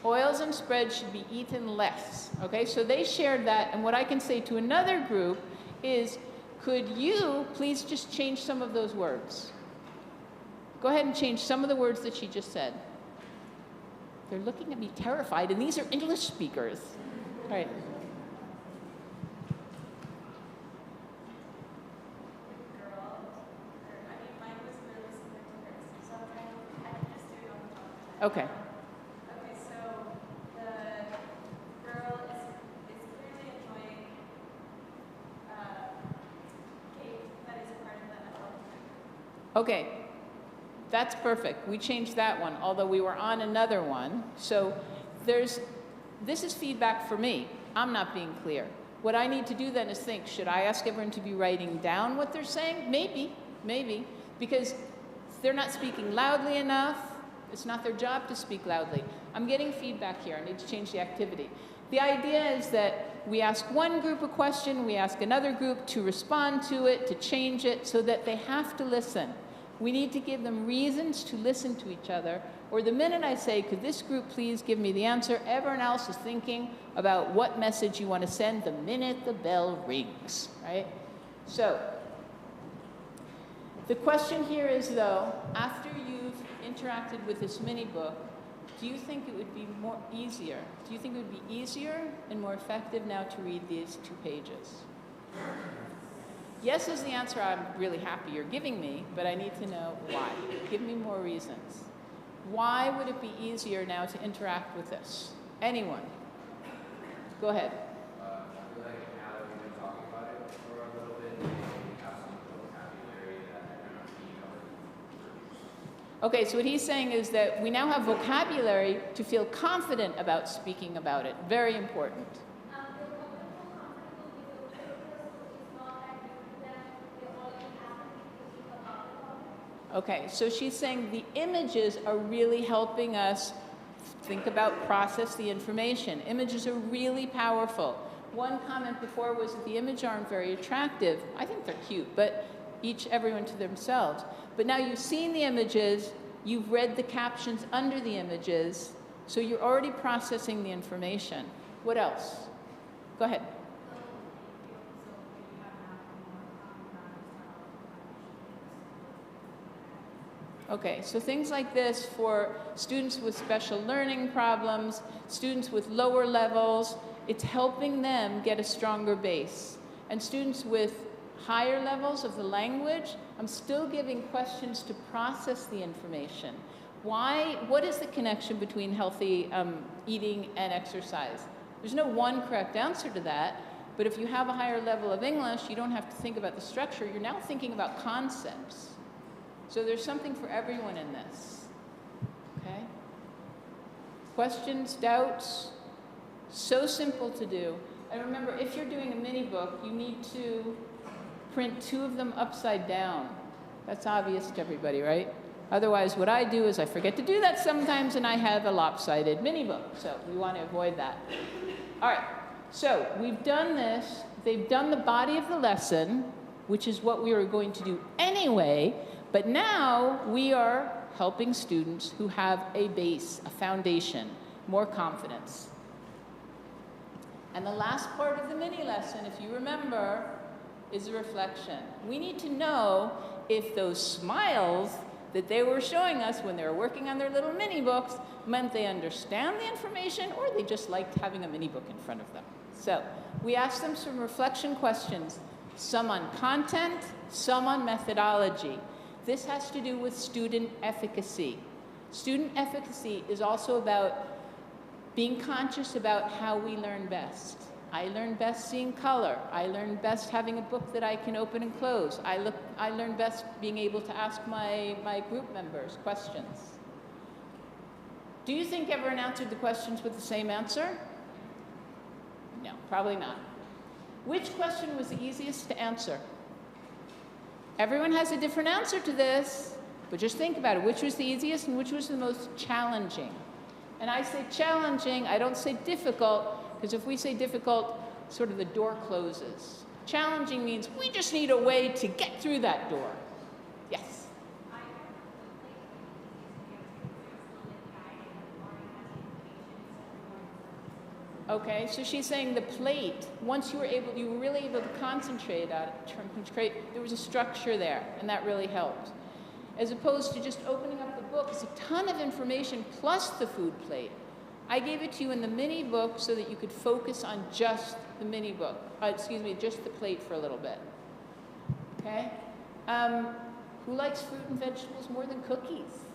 Oils and spreads should be eaten less. Okay, so they shared that, and what I can say to another group is, could you please just change some of those words? Go ahead and change some of the words that she just said. They're looking at me terrified, and these are English speakers. All right. Okay. Okay, so the girl is clearly enjoying cake that is part of the adult. Okay. That's perfect. We changed that one, although we were on another one. So this is feedback for me. I'm not being clear. What I need to do then is think, should I ask everyone to be writing down what they're saying? Maybe, because they're not speaking loudly enough. It's not their job to speak loudly. I'm getting feedback here. I need to change the activity. The idea is that we ask one group a question, we ask another group to respond to it, to change it, so that they have to listen. We need to give them reasons to listen to each other, or the minute I say, could this group please give me the answer, everyone else is thinking about what message you want to send the minute the bell rings, right? So, the question here is though, after you've interacted with this mini book, do you think it would be easier and more effective now to read these 2 pages? Yes is the answer I'm really happy you're giving me, but I need to know why. Give me more reasons. Why would it be easier now to interact with this? Anyone? Go ahead. I feel like now that we've been talking about it for a little bit, maybe have some vocabulary that they're not seeing Okay, so what he's saying is that we now have vocabulary to feel confident about speaking about it. Very important. Okay, so she's saying the images are really helping us think about, process the information. Images are really powerful. One comment before was that the images aren't very attractive. I think they're cute, but everyone to themselves. But now you've seen the images, you've read the captions under the images, so you're already processing the information. What else? Go ahead. Okay, so things like this for students with special learning problems, students with lower levels, it's helping them get a stronger base. And students with higher levels of the language, I'm still giving questions to process the information. What is the connection between healthy eating and exercise? There's no one correct answer to that, but if you have a higher level of English, you don't have to think about the structure, you're now thinking about concepts. So there's something for everyone in this, okay? Questions, doubts? So simple to do. And remember, if you're doing a mini book, you need to print 2 of them upside down. That's obvious to everybody, right? Otherwise, what I do is I forget to do that sometimes, and I have a lopsided mini book. So we want to avoid that. All right, so we've done this. They've done the body of the lesson, which is what we were going to do anyway. But now we are helping students who have a base, a foundation, more confidence. And the last part of the mini lesson, if you remember, is a reflection. We need to know if those smiles that they were showing us when they were working on their little mini books meant they understand the information or they just liked having a mini book in front of them. So we asked them some reflection questions, some on content, some on methodology. This has to do with student efficacy. Student efficacy is also about being conscious about how we learn best. I learn best seeing color. I learn best having a book that I can open and close. I learn best being able to ask my group members questions. Do you think everyone answered the questions with the same answer? No, probably not. Which question was the easiest to answer? Everyone has a different answer to this, but just think about it. Which was the easiest and which was the most challenging? And I say challenging, I don't say difficult, because if we say difficult, sort of the door closes. Challenging means we just need a way to get through that door. Yes? Okay, so she's saying the plate, once you were really able to concentrate on it, there was a structure there, and that really helped. As opposed to just opening up the book, it's a ton of information plus the food plate. I gave it to you in the mini book so that you could focus on just the mini book, just the plate for a little bit. Okay? Who likes fruit and vegetables more than cookies?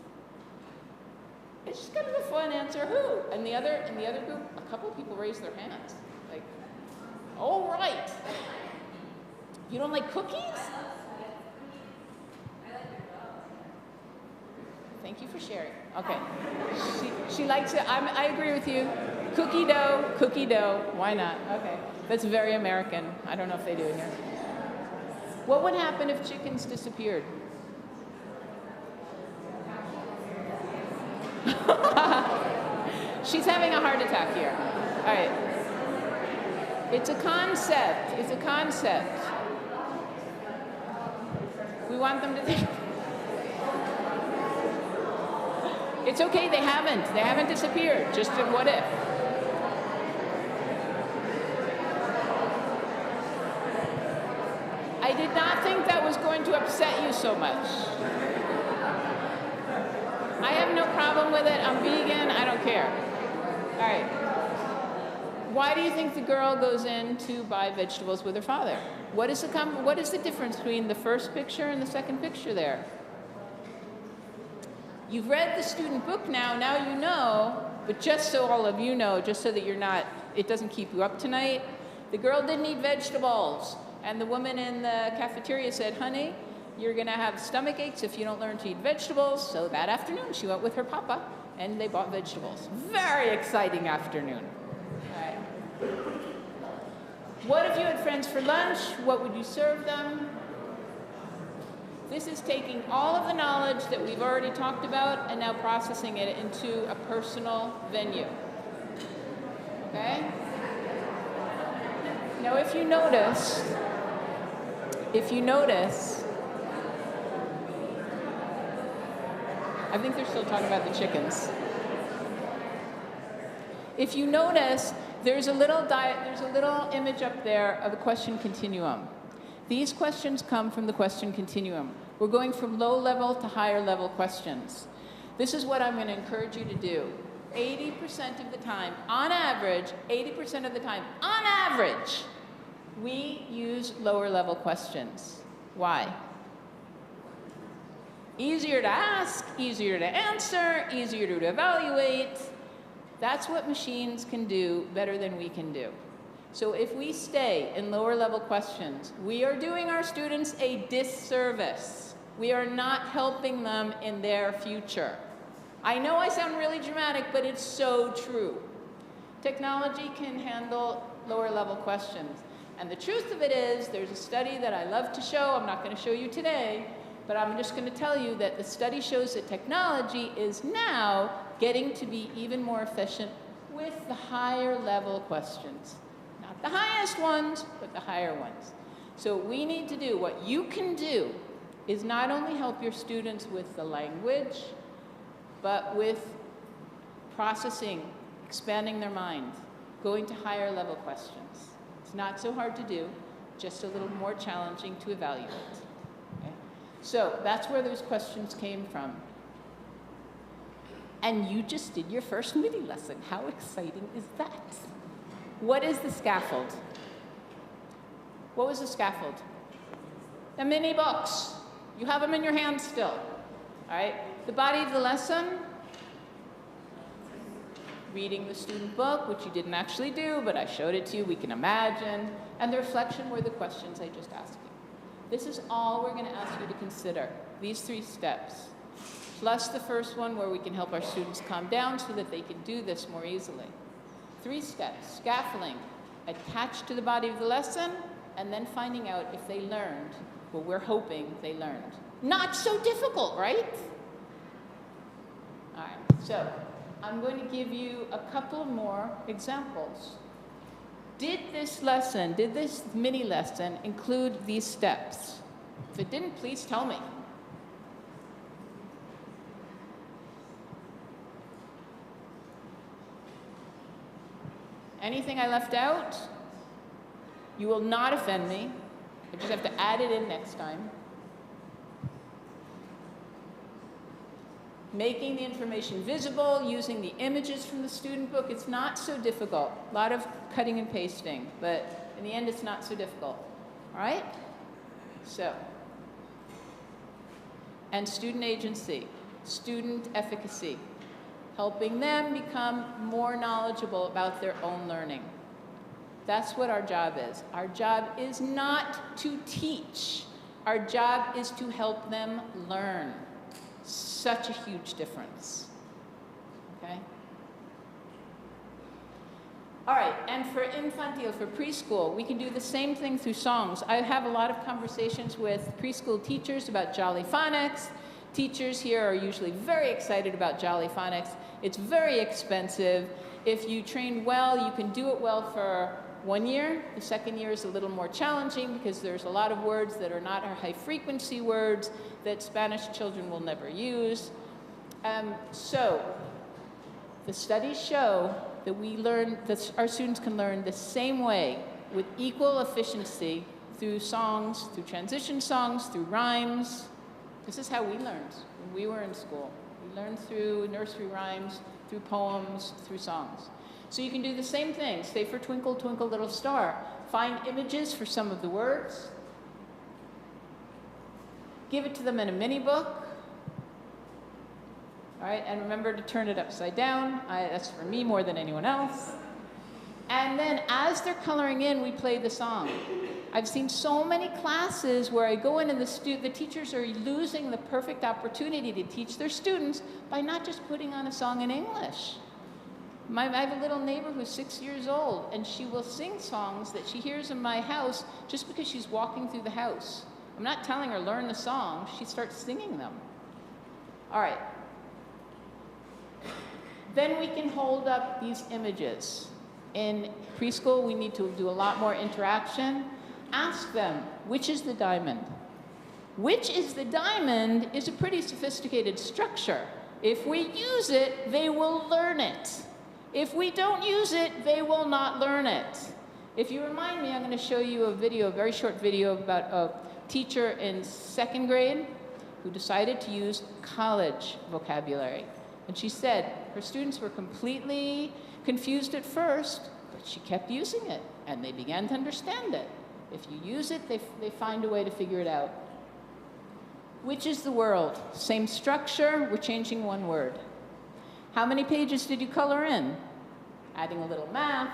It's just kind of a fun answer. Who? And the other group, a couple of people raised their hands. Like, all right. You don't like cookies? Thank you for sharing. Okay. She likes it. I agree with you. Cookie dough. Why not? Okay. That's very American. I don't know if they do it here. What would happen if chickens disappeared? She's having a heart attack here. All right. It's a concept. It's a concept. We want them to think. It's okay, they haven't disappeared, just a what if. I did not think that was going to upset you so much. I have no problem with it, I'm vegan, I don't care. All right. Why do you think the girl goes in to buy vegetables with her father? What is the difference between the first picture and the second picture there? You've read the student book now you know, but just so all of you know, just so that it doesn't keep you up tonight, the girl didn't eat vegetables. And the woman in the cafeteria said, honey, You're going to have stomach aches if you don't learn to eat vegetables. So that afternoon, she went with her papa, and they bought vegetables. Very exciting afternoon. All right. What if you had friends for lunch? What would you serve them? This is taking all of the knowledge that we've already talked about and now processing it into a personal venue. Okay? Now, if you notice, I think they're still talking about the chickens. If you notice, there's a little image up there of a question continuum. These questions come from the question continuum. We're going from low level to higher level questions. This is what I'm going to encourage you to do. 80% of the time, on average, 80% of the time, on average, we use lower level questions. Why? Easier to ask, easier to answer, easier to evaluate. That's what machines can do better than we can do. So if we stay in lower level questions, we are doing our students a disservice. We are not helping them in their future. I know I sound really dramatic, but it's so true. Technology can handle lower level questions. And the truth of it is, there's a study that I love to show. I'm not going to show you today, but I'm just going to tell you that the study shows that technology is now getting to be even more efficient with the higher level questions. Not the highest ones, but the higher ones. So what we need to do, what you can do, is not only help your students with the language, but with processing, expanding their mind, going to higher level questions. It's not so hard to do, just a little more challenging to evaluate. Okay? So that's where those questions came from. And you just did your first MIDI lesson. How exciting is that? What is the scaffold? What was the scaffold? The mini books. You have them in your hand still. All right? The body of the lesson, reading the student book, which you didn't actually do, but I showed it to you, we can imagine. And the reflection were the questions I just asked you. This is all we're going to ask you to consider, these 3 steps. Plus the first one where we can help our students calm down so that they can do this more easily. 3 steps, scaffolding, attached to the body of the lesson, and then finding out if they learned what we're hoping they learned. Not so difficult, right? All right, so I'm going to give you a couple more examples. Did this mini lesson include these steps? If it didn't, please tell me. Anything I left out? You will not offend me. I just have to add it in next time. Making the information visible, using the images from the student book, it's not so difficult. A lot of cutting and pasting, but in the end, it's not so difficult. All right? So, and student agency, student efficacy, helping them become more knowledgeable about their own learning. That's what our job is. Our job is not to teach. Our job is to help them learn. Such a huge difference. Okay? All right, and for infantil, for preschool, we can do the same thing through songs. I have a lot of conversations with preschool teachers about Jolly Phonics. Teachers here are usually very excited about Jolly Phonics. It's very expensive. If you train well, you can do it well for 1 year. The second year is a little more challenging because there's a lot of words that are not our high-frequency words that Spanish children will never use. So the studies show that our students can learn the same way with equal efficiency through songs, through transition songs, through rhymes. This is how we learned when we were in school. We learned through nursery rhymes, through poems, through songs. So you can do the same thing. Say for Twinkle, Twinkle, Little Star. Find images for some of the words. Give it to them in a mini book. All right, and remember to turn it upside down. That's for me more than anyone else. And then as they're coloring in, we play the song. I've seen so many classes where I go in and the teachers are losing the perfect opportunity to teach their students by not just putting on a song in English. I have a little neighbor who's 6 years old, and she will sing songs that she hears in my house just because she's walking through the house. I'm not telling her learn the song, she starts singing them. All right. Then we can hold up these images. In preschool, we need to do a lot more interaction. Ask them, which is the diamond? Which is the diamond is a pretty sophisticated structure. If we use it, they will learn it. If we don't use it, they will not learn it. If you remind me, I'm going to show you a video, a very short video about a teacher in 2nd grade who decided to use college vocabulary. And she said her students were completely confused at first, but she kept using it, and they began to understand it. If you use it, they find a way to figure it out. Which is the world? Same structure, we're changing one word. How many pages did you color in? Adding a little math.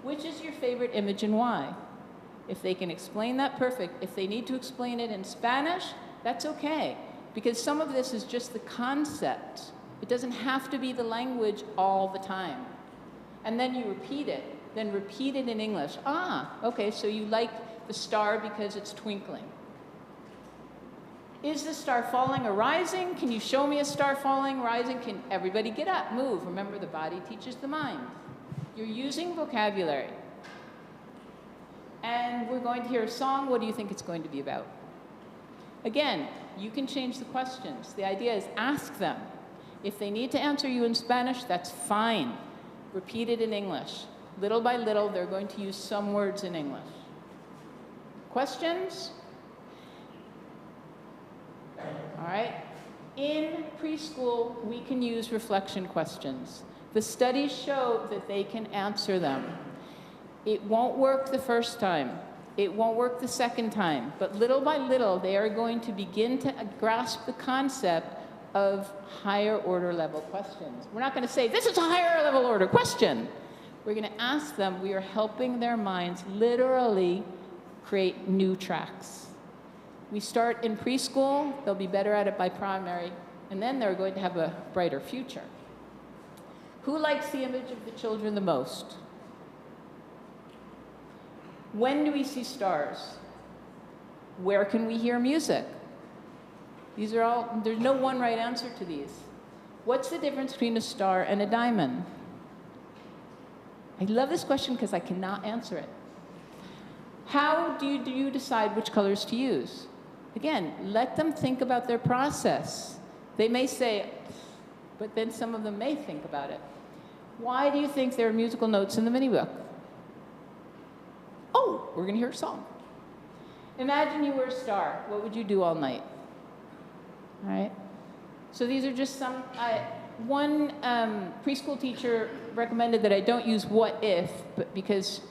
Which is your favorite image and why? If they can explain that, perfect. If they need to explain it in Spanish, that's okay, because some of this is just the concept. It doesn't have to be the language all the time. And then you repeat it. Then repeat it in English. Ah, okay, so you like the star because it's twinkling. Is the star falling or rising? Can you show me a star falling, rising? Can everybody get up, move? Remember, the body teaches the mind. You're using vocabulary. And we're going to hear a song. What do you think it's going to be about? Again, you can change the questions. The idea is ask them. If they need to answer you in Spanish, that's fine. Repeat it in English. Little by little, they're going to use some words in English. Questions? All right. In preschool, we can use reflection questions. The studies show that they can answer them. It won't work the first time. It won't work the second time. But little by little, they are going to begin to grasp the concept of higher order level questions. We're not going to say, this is a higher level order question. We're going to ask them. We are helping their minds literally create new tracks. We start in preschool, they'll be better at it by primary, and then they're going to have a brighter future. Who likes the image of the children the most? When do we see stars? Where can we hear music? These are all, there's no one right answer to these. What's the difference between a star and a diamond? I love this question because I cannot answer it. How do you decide which colors to use? Again, let them think about their process. They may say, but then some of them may think about it. Why do you think there are musical notes in the mini book? Oh, we're going to hear a song. Imagine you were a star. What would you do all night? All right? So these are just some, one preschool teacher recommended that I don't use what if, but because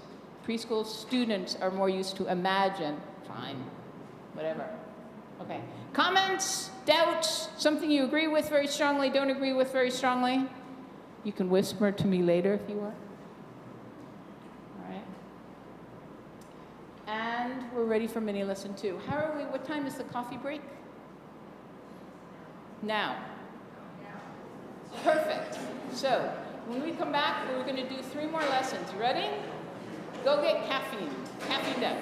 preschool students are more used to imagine. Fine, whatever. Okay, comments, doubts, something you agree with very strongly, don't agree with very strongly? You can whisper to me later if you want. All right. And we're ready for mini lesson 2. How are we, what time is the coffee break? Now. Perfect. So, when we come back, we're going to do 3 more lessons. You ready? Go get caffeine. Caffeine up.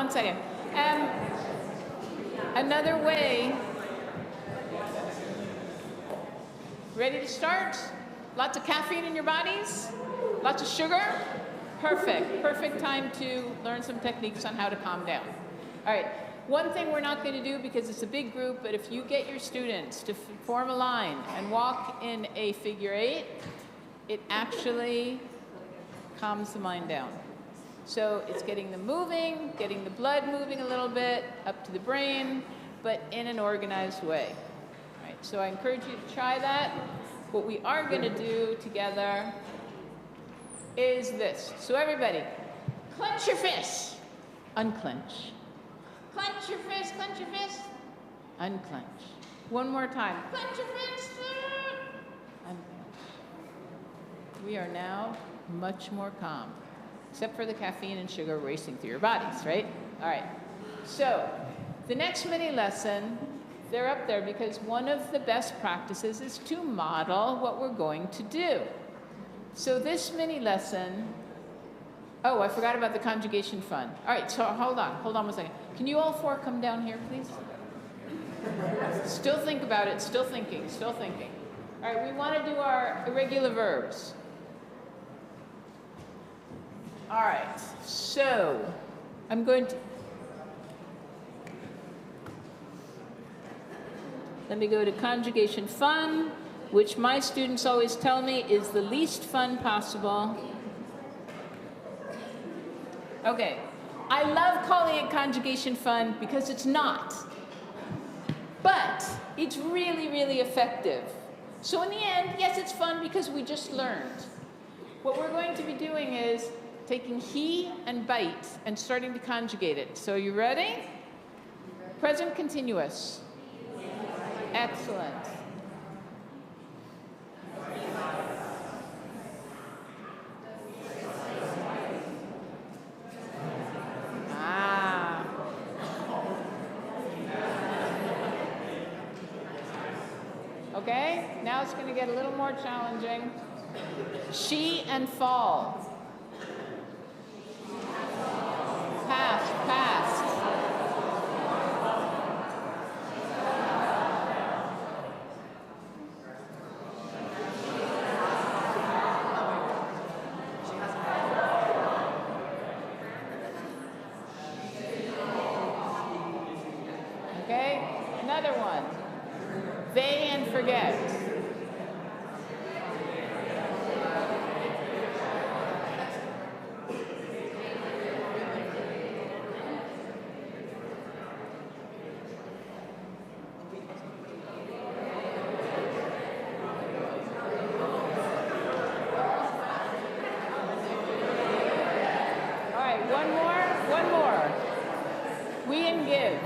one second. Another way. Ready to start? Lots of caffeine in your bodies? Lots of sugar? Perfect. Perfect time to learn some techniques on how to calm down. All right. One thing we're not going to do because it's a big group, but if you get your students to form a line and walk in a figure 8, it actually calms the mind down. So it's getting them moving, getting the blood moving a little bit up to the brain, but in an organized way. All right, so I encourage you to try that. What we are going to do together is this. So everybody, clench your fist, unclench. Clench your fist, unclench. One more time. Clench your fist, unclench. We are now much more calm, except for the caffeine and sugar racing through your bodies, right? All right. So the next mini lesson, they're up there because one of the best practices is to model what we're going to do. So this mini lesson, oh, I forgot about the conjugation fund. All right, so hold on 1 second. Can you all 4 come down here, please? Still think about it, still thinking. All right, we want to do our irregular verbs. All right, so I'm going to, let me go to conjugation fun, which my students always tell me is the least fun possible. Okay, I love calling it conjugation fun because it's not. But it's really, really effective. So in the end, yes, it's fun because we just learned. What we're going to be doing is taking he and bite and starting to conjugate it. So you ready? Present continuous. Excellent. Okay, now it's going to get a little more challenging. She and fall. Past, past. Okay, another one. They and forget. All right, one more. We and give.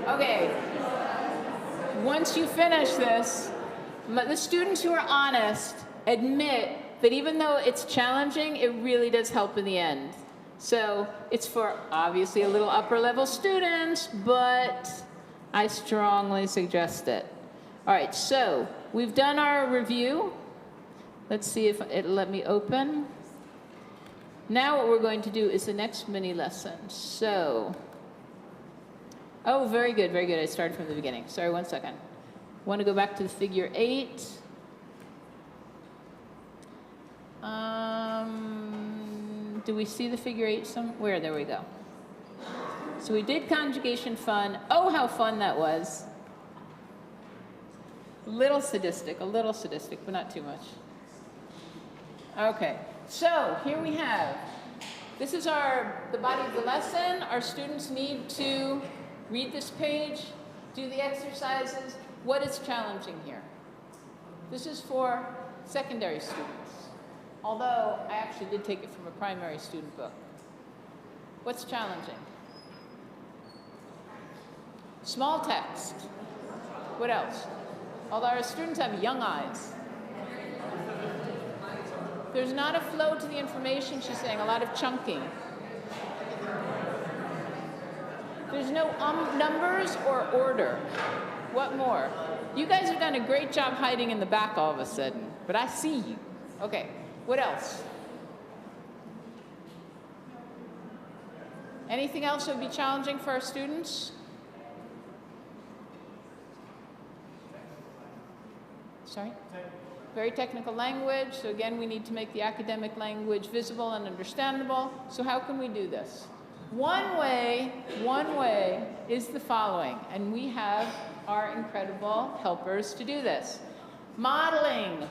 Okay, once you finish this, the students who are honest admit that even though it's challenging, it really does help in the end. So it's for obviously a little upper level students, but I strongly suggest it. All right, so we've done our review. Let's see if it'll let me open. Now what we're going to do is the next mini lesson. So, oh, very good, very good. I started from the beginning. Sorry, 1 second. Want to go back to the figure 8. Do we see the figure 8 somewhere? There we go. So we did conjugation fun. Oh, how fun that was. A little sadistic, but not too much. Okay, so here we have, this is the body of the lesson. Our students need to read this page, do the exercises. What is challenging here? This is for secondary students, although I actually did take it from a primary student book. What's challenging? Small text. What else? Although our students have young eyes. There's not a flow to the information, she's saying, a lot of chunking. There's no numbers or order. What more? You guys have done a great job hiding in the back all of a sudden, but I see you. Okay, what else? Anything else that would be challenging for our students? Sorry? Very technical language, so again, we need to make the academic language visible and understandable. So how can we do this? One way is the following, and we have our incredible helpers to do this. Modeling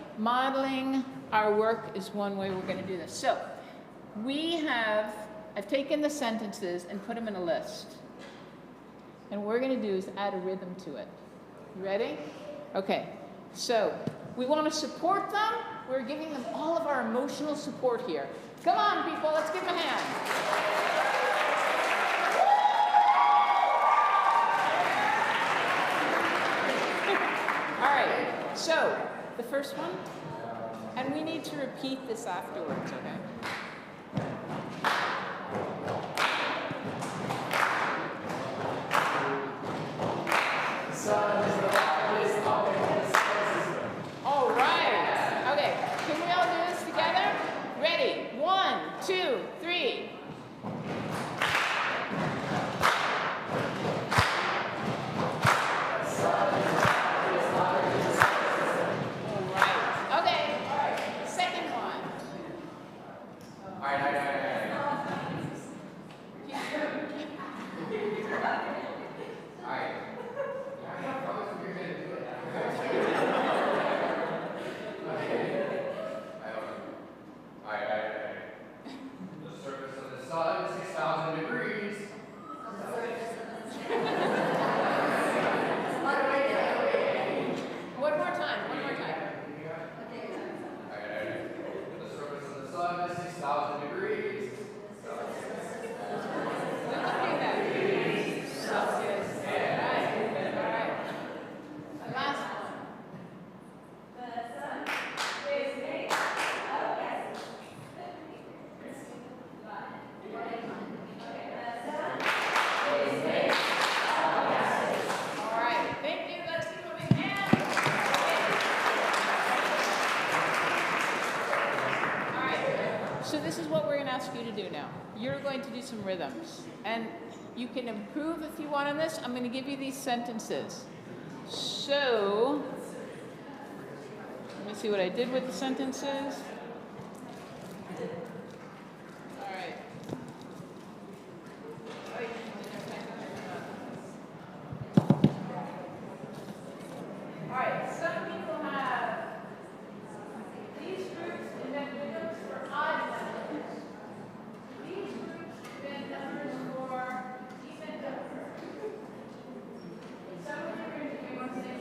our work is one way we're going to do this. So I've taken the sentences and put them in a list. And what we're going to do is add a rhythm to it. You ready? Okay, so we want to support them. We're giving them all of our emotional support here. Come on, people, let's give them a hand. All right, so the first one, and we need to repeat this afterwards, okay? All right, okay, can we all do this together? Ready, 1, 2, 3. So this is what we're going to ask you to do now. You're going to do some rhythms. And you can improve if you want on this. I'm going to give you these sentences. So, let me see what I did with the sentences. All right. All right, some people have these groups and then rhythms for odd numbers. These groups and numbers for even numbers. Some of you are going to do one thing.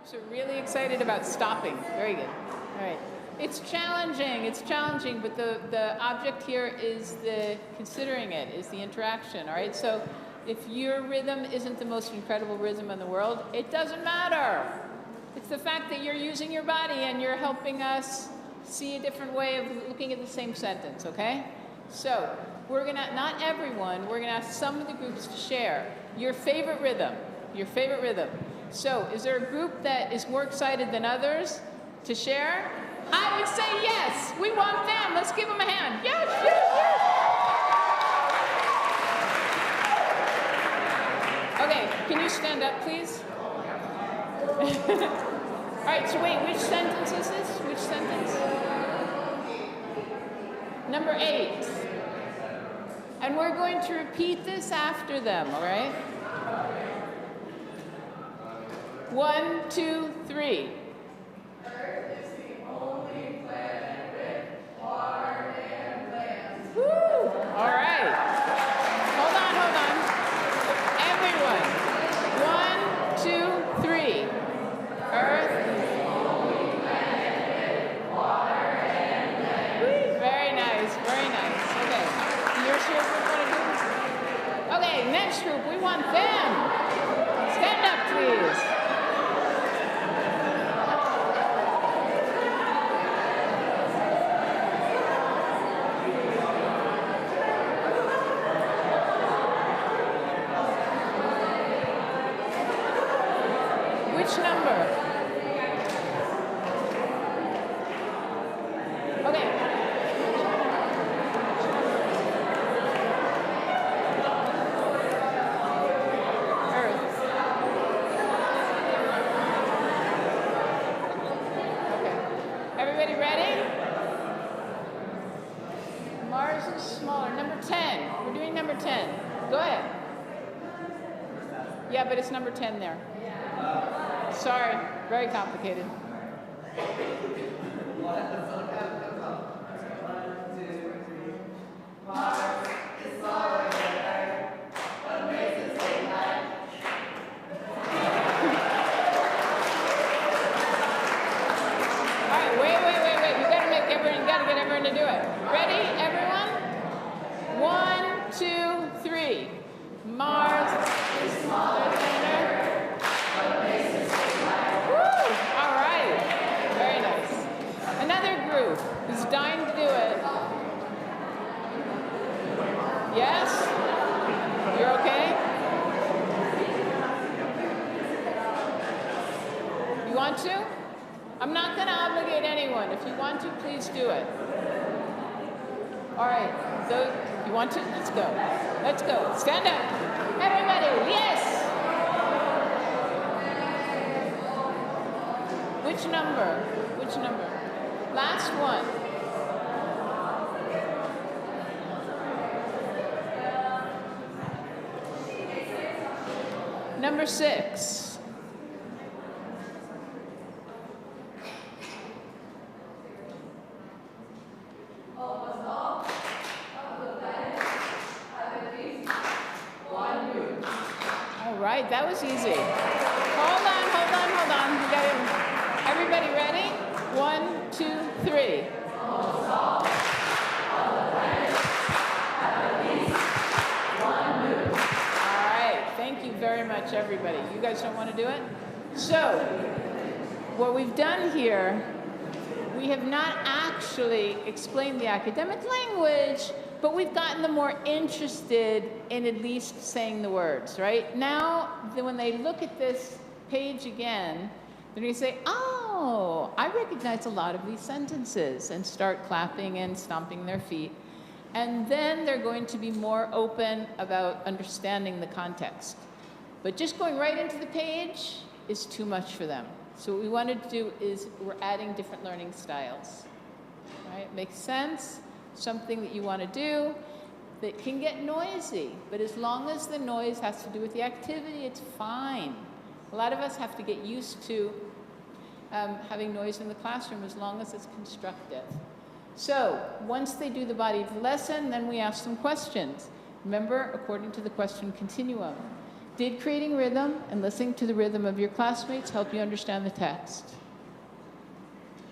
So really excited about stopping. Very good. All right. It's challenging, but the object here is the considering it, is the interaction, all right? So if your rhythm isn't the most incredible rhythm in the world, it doesn't matter. It's the fact that you're using your body and you're helping us see a different way of looking at the same sentence, okay? So we're gonna, not everyone, we're gonna ask some of the groups to share your favorite rhythm, So is there a group that is more excited than others to share? I would say yes. We want them. Let's give them a hand. Yes, yes, yes. Okay, can you stand up, please? All right, so wait, which sentence is this? Which sentence? Number 8. And we're going to repeat this after them, all right? 1, 2, 3. Woo! All right. Hold on. Everyone. 1, 2, 3. Earth. Very nice. Okay. Yours here, group want to do? Okay, next group, we want them. Stand up, please. Which number? Okay. Earth. Okay. Everybody ready? Mars is smaller. Number 10. We're doing number 10. Go ahead. Yeah, but it's number 10 there. Sorry, very complicated. All right, wait. You gotta get everyone to do it. Ready, everyone? 1, 2, 3. Mars is smaller than Earth. All right. Very nice. Another group who's dying to do it. Yes? You're okay? You want to? I'm not going to obligate anyone. If you want to, please do it. All right. So, you want to? Let's go. Stand up. Everybody. Yes. Which number? Last one. Number 6. All right, that was easy. Hold on. We got it. Everybody ready? 1, 2, 3. All right, thank you very much, everybody. You guys don't want to do it? So, what we've done here, we have not actually explained the academic language, but we've gotten them more interested in at least saying the words, right? Now, when they look at this page again, they're going to say, oh, I recognize a lot of these sentences, and start clapping and stomping their feet. And then they're going to be more open about understanding the context. But just going right into the page is too much for them. So what we wanted to do is we're adding different learning styles. Right? Makes sense? Something that you want to do that can get noisy, but as long as the noise has to do with the activity, it's fine. A lot of us have to get used to having noise in the classroom as long as it's constructive. So once they do the body of the lesson, then we ask them questions. Remember, according to the question continuum. Did creating rhythm and listening to the rhythm of your classmates help you understand the text?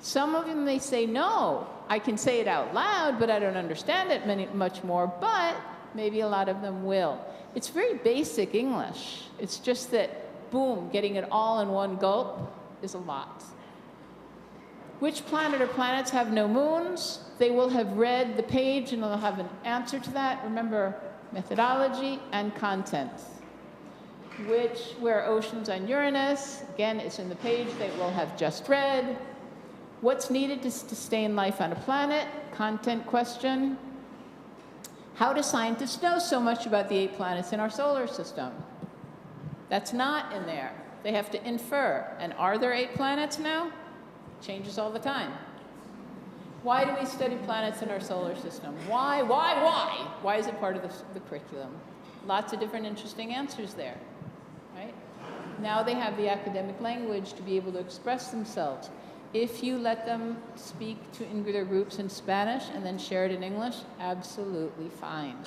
Some of them may say, no, I can say it out loud, but I don't understand it much more, but maybe a lot of them will. It's very basic English. It's just that, boom, getting it all in one gulp is a lot. Which planet or planets have no moons? They will have read the page and they'll have an answer to that. Remember, methodology and content. Where oceans on Uranus? Again, it's in the page they will have just read. What's needed to sustain life on a planet? Content question. How do scientists know so much about the 8 planets in our solar system? That's not in there. They have to infer. And are there 8 planets now? Changes all the time. Why do we study planets in our solar system? Why? Why is it part of the curriculum? Lots of different interesting answers there, right? Now they have the academic language to be able to express themselves. If you let them speak in their groups in Spanish and then share it in English, absolutely fine.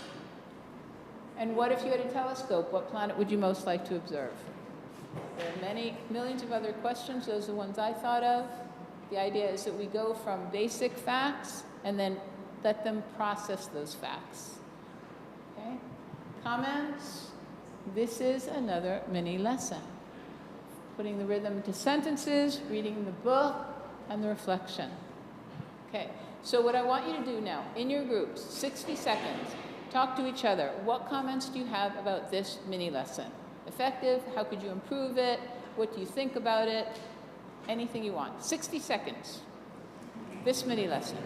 And what if you had a telescope? What planet would you most like to observe? There are millions of other questions. Those are the ones I thought of. The idea is that we go from basic facts and then let them process those facts. Okay? Comments? This is another mini lesson. Putting the rhythm into sentences, reading the book, and the reflection. Okay, so what I want you to do now, in your groups, 60 seconds, talk to each other. What comments do you have about this mini lesson? Effective? How could you improve it? What do you think about it? Anything you want. 60 seconds. This mini lesson.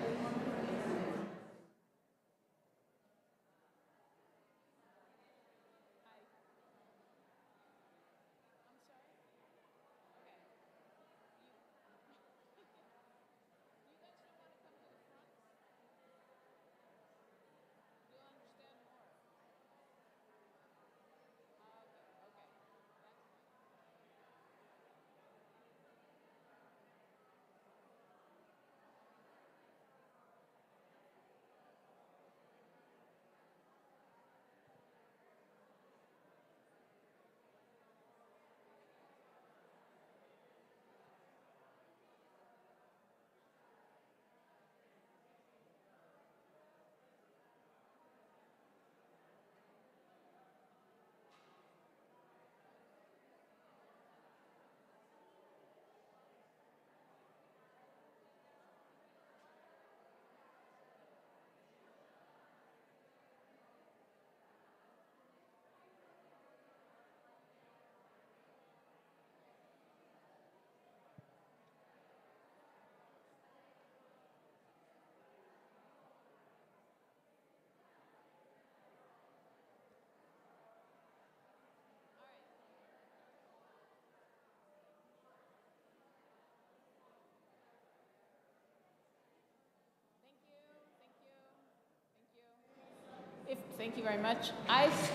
Thank you very much.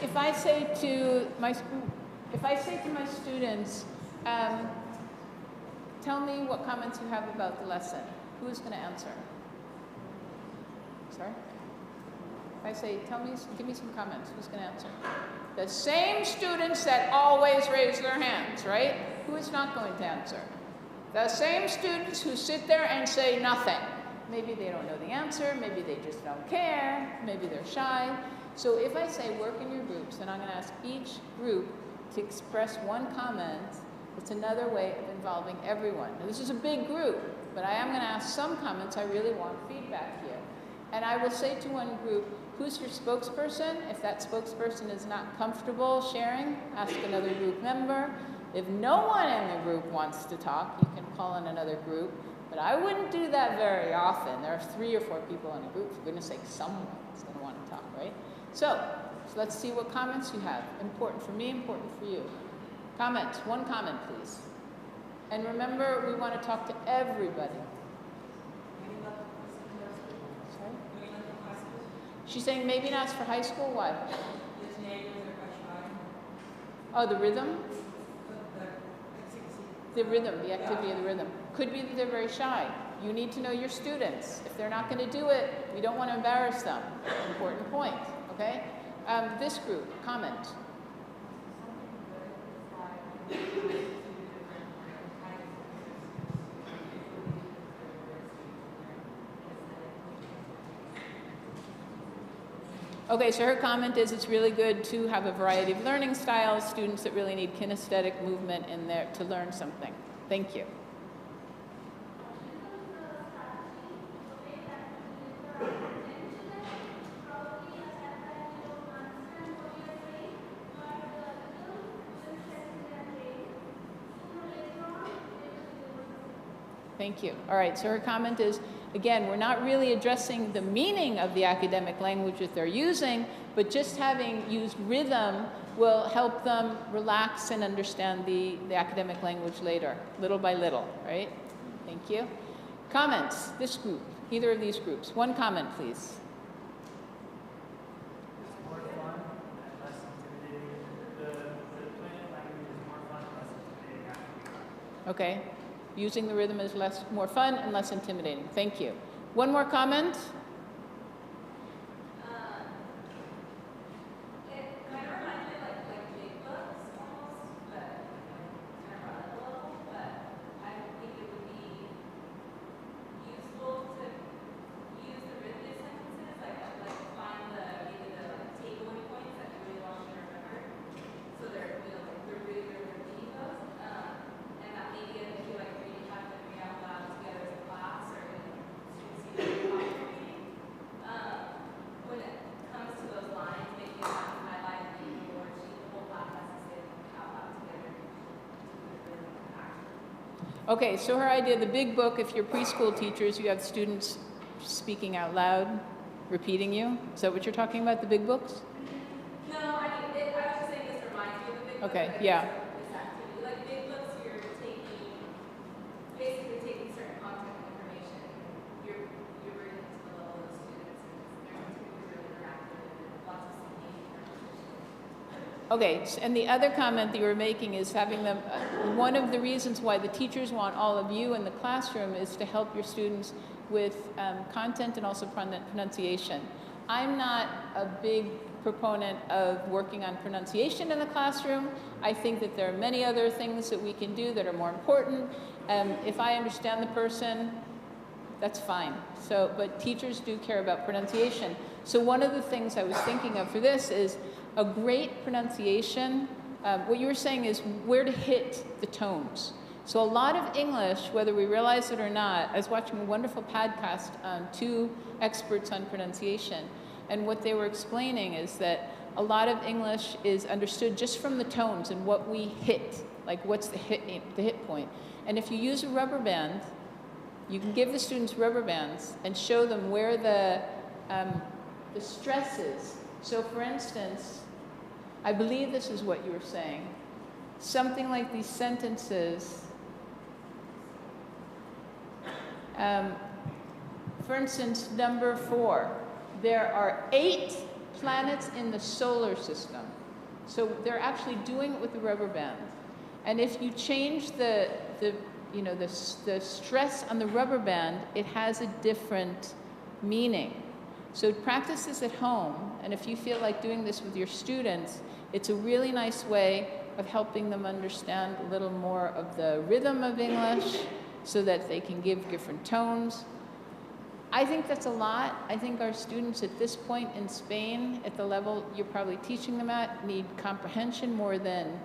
If I say to my students, tell me what comments you have about the lesson, who's going to answer? Sorry? If I say, give me some comments, who's going to answer? The same students that always raise their hands, right? Who is not going to answer? The same students who sit there and say nothing. Maybe they don't know the answer, maybe they just don't care, maybe they're shy. So if I say work in your groups, then I'm going to ask each group to express one comment. It's another way of involving everyone. Now, this is a big group, but I am going to ask some comments. I really want feedback here. And I will say to one group, who's your spokesperson? If that spokesperson is not comfortable sharing, ask another group member. If no one in the group wants to talk, you can call in another group. But I wouldn't do that very often. There are 3 or 4 people in a group. For goodness sake, someone is going to want to talk, right? So let's see what comments you have. Important for me, important for you. Comments. One comment, please. And remember, we want to talk to everybody. Sorry? She's saying maybe not for high school. Why? Oh, the rhythm? The rhythm, the activity of the rhythm. Could be that they're very shy. You need to know your students. If they're not going to do it, we don't want to embarrass them. Important point, okay? This group, comment. Okay, so her comment is it's really good to have a variety of learning styles, students that really need kinesthetic movement in there to learn something. Thank you. Thank you. All right, so her comment is, again, we're not really addressing the meaning of the academic language that they're using, but just having used rhythm will help them relax and understand the academic language later, little by little, right? Thank you. Comments, this group, either of these groups. One comment, please. It's more fun and less intimidating. The planet language is more fun and less intimidating. Okay. Using the rhythm is more fun and less intimidating. Thank you. One more comment. It kind of reminds me of like big books almost, but kind of at a level. But I think it would be useful to use the written sentences, like find maybe the takeaway points that you really want to remember. So they're they're really repeating those, and that maybe if you like reading out loud together as a class or students either reading. When it comes to those lines, maybe you have to highlight maybe the worksheet, the whole class has to say them out loud together. Okay, so her idea, the big book, if you're preschool teachers, you have students speaking out loud, repeating you. Is that what you're talking about, the big books? No, I mean, I was just saying this reminds me of the big book. Okay, but yeah. This activity, like big books, you're basically taking certain content and information, you're bringing it to the level of the students, and they're typically really interactive and lots of engaging conversation. Okay, and the other comment that you were making is having them, one of the reasons why the teachers want all of you in the classroom is to help your students with content and also pronunciation. I'm not a big proponent of working on pronunciation in the classroom. I think that there are many other things that we can do that are more important. If I understand the person, that's fine. So, but teachers do care about pronunciation. So one of the things I was thinking of for this is a great pronunciation. What you were saying is where to hit the tones. So a lot of English, whether we realize it or not, I was watching a wonderful podcast on two experts on pronunciation, and what they were explaining is that a lot of English is understood just from the tones and what we hit, like what's the hit point. And if you use a rubber band, you can give the students rubber bands and show them where the stress is. So for instance, I believe this is what you were saying. Something like these sentences. For instance, number 4, there are 8 planets in the solar system. So they're actually doing it with the rubber band. And if you change the stress on the rubber band, it has a different meaning. So practice this at home, and if you feel like doing this with your students, it's a really nice way of helping them understand a little more of the rhythm of English so that they can give different tones. I think that's a lot. I think our students at this point in Spain, at the level you're probably teaching them at, need comprehension more than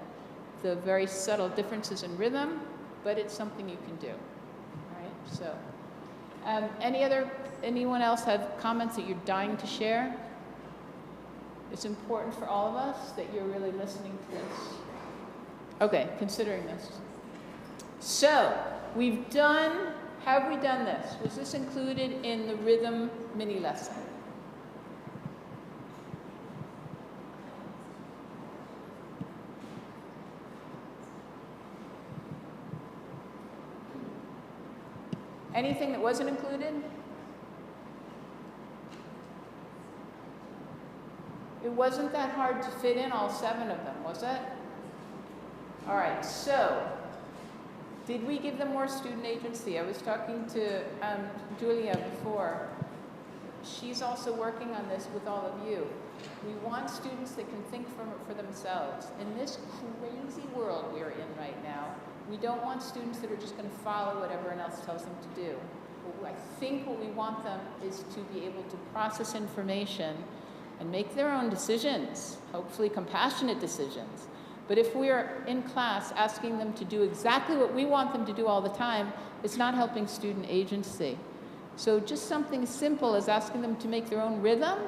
the very subtle differences in rhythm, but it's something you can do. All right, so anyone else have comments that you're dying to share? It's important for all of us that you're really listening to this. Okay, considering this. So, have we done this? Was this included in the rhythm mini lesson? Anything that wasn't included? It wasn't that hard to fit in all 7 of them, was it? All right, so did we give them more student agency? I was talking to Julia before. She's also working on this with all of you. We want students that can think for themselves. In this crazy world we are in right now, we don't want students that are just going to follow what everyone else tells them to do. I think what we want them is to be able to process information and make their own decisions, hopefully compassionate decisions. But if we are in class asking them to do exactly what we want them to do all the time, it's not helping student agency. So just something as simple as asking them to make their own rhythm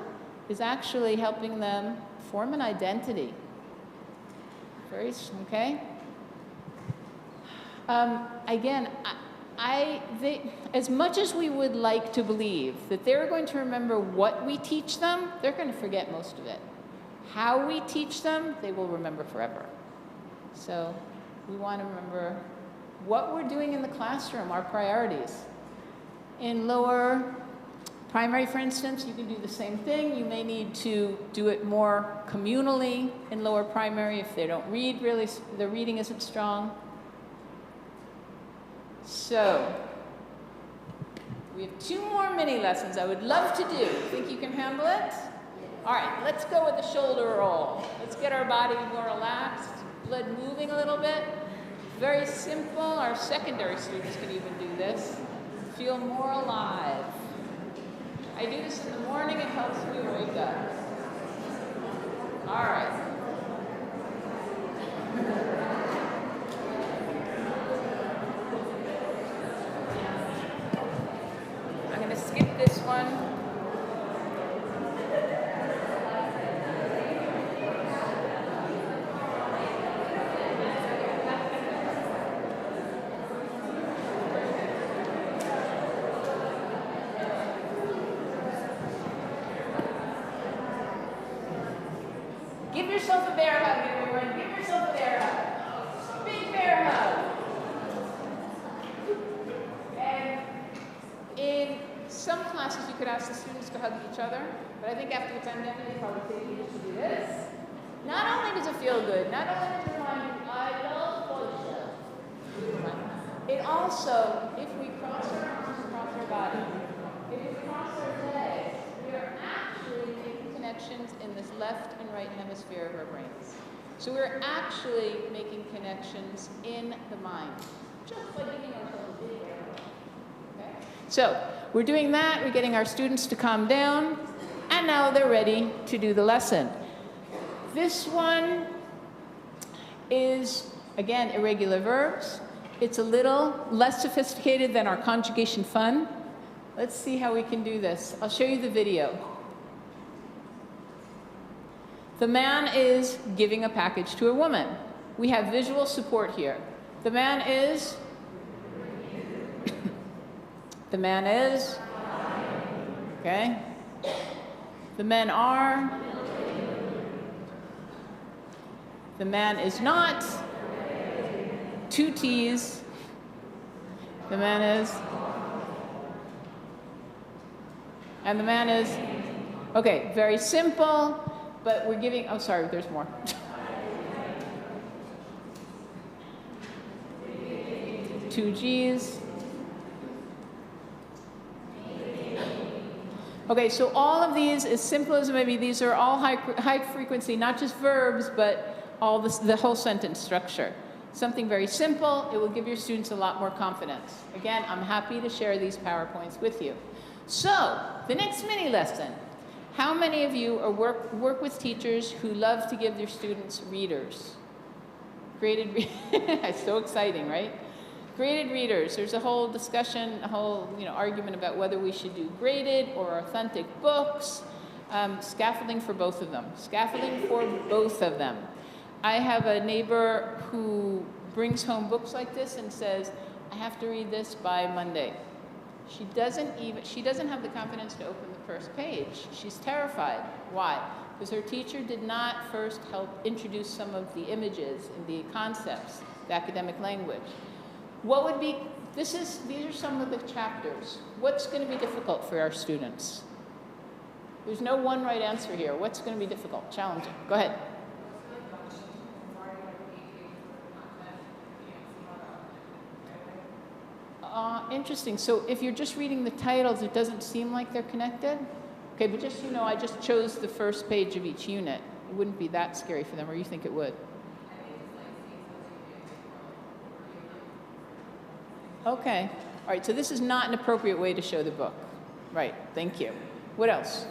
is actually helping them form an identity. Okay? Again, as much as we would like to believe that they're going to remember what we teach them, they're going to forget most of it. How we teach them, they will remember forever. So we want to remember what we're doing in the classroom, our priorities. In lower primary, for instance, you can do the same thing. You may need to do it more communally in lower primary if they don't read really, the reading isn't strong. So, we have 2 more mini lessons I would love to do. Think you can handle it? All right, let's go with the shoulder roll. Let's get our body more relaxed, blood moving a little bit. Very simple. Our secondary students can even do this. Feel more alive. I do this in the morning. It helps me wake up. All right. I'm going to skip this one. Give yourself a bear hug, everyone. Give yourself a bear hug. Big bear hug. And in some classes, you could ask the students to hug each other, but I think after the pandemic, they probably think you should do this. Not only does it feel good, not only does it remind you, I love Polsha. It also, if we cross our arms across our body, if we cross our legs, we are actually making connections in this left and right hemisphere of our brains. So we're actually making connections in the mind, just by giving ourselves a big air. Okay? So we're doing that, we're getting our students to calm down, and now they're ready to do the lesson. This one is, again, irregular verbs. It's a little less sophisticated than our conjugation fun. Let's see how we can do this. I'll show you the video. The man is giving a package to a woman. We have visual support here. The man is, the man is, okay? The men are, the man is not, 2 T's, the man is, and the man is, okay, very simple, but we're giving, oh, sorry, there's more. Two G's. Okay, so all of these, as simple as maybe, these are all high frequency, not just verbs, but all this, the whole sentence structure. Something very simple, it will give your students a lot more confidence. Again, I'm happy to share these PowerPoints with you. So, the next mini lesson. How many of you are work with teachers who love to give their students readers? It's so exciting, right? Graded readers. There's a whole discussion, a whole argument about whether we should do graded or authentic books. Scaffolding for both of them. Scaffolding for both of them. I have a neighbor who brings home books like this and says, I have to read this by Monday. She doesn't have the confidence to open the first page. She's terrified. Why? Because her teacher did not first help introduce some of the images and the concepts, the academic language. What would be, these are some of the chapters. What's going to be difficult for our students? There's no one right answer here. What's going to be difficult, challenging? Go ahead. Interesting. So if you're just reading the titles, it doesn't seem like they're connected? Okay, but just I just chose the first page of each unit. It wouldn't be that scary for them, or you think it would? Okay. All right, so this is not an appropriate way to show the book. Right, thank you. What else?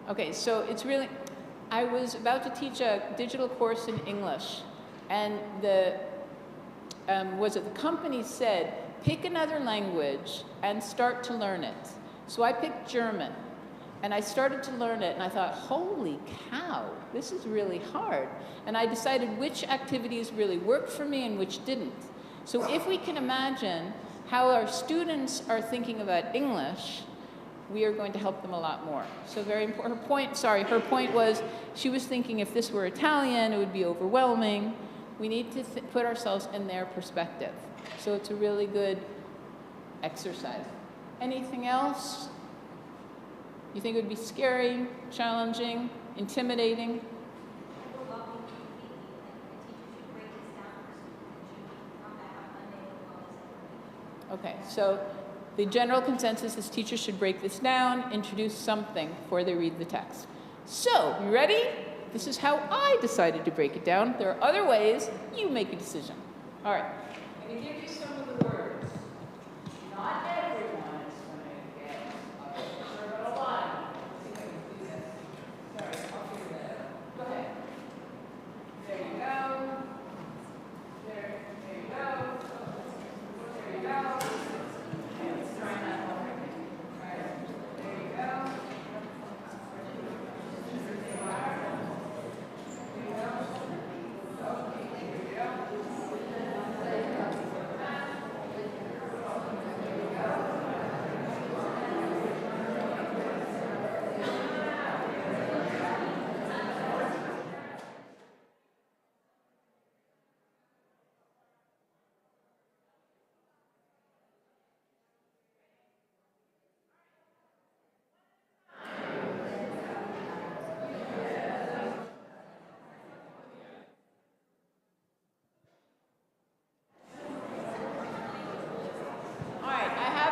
Okay, so it's really, I was about to teach a digital course in English, and the company said, pick another language and start to learn it. So I picked German, and I started to learn it, and I thought, holy cow, this is really hard. And I decided which activities really worked for me and which didn't. So if we can imagine how our students are thinking about English, we are going to help them a lot more. So very important, her point was, she was thinking if this were Italian, it would be overwhelming. We need to put ourselves in their perspective. So it's a really good exercise. Anything else? You think it would be scary, challenging, intimidating? Okay, so the general consensus is teachers should break this down, introduce something before they read the text. So, you ready? This is how I decided to break it down. There are other ways. You make a decision. All right. I'm going to give you some of the words. Not everyone is going to get a lot. Let's see if I can do this. Sorry, I'll figure that out. Go ahead. There you go. There you go. There you go. Okay, let's try that one. All right. There you go.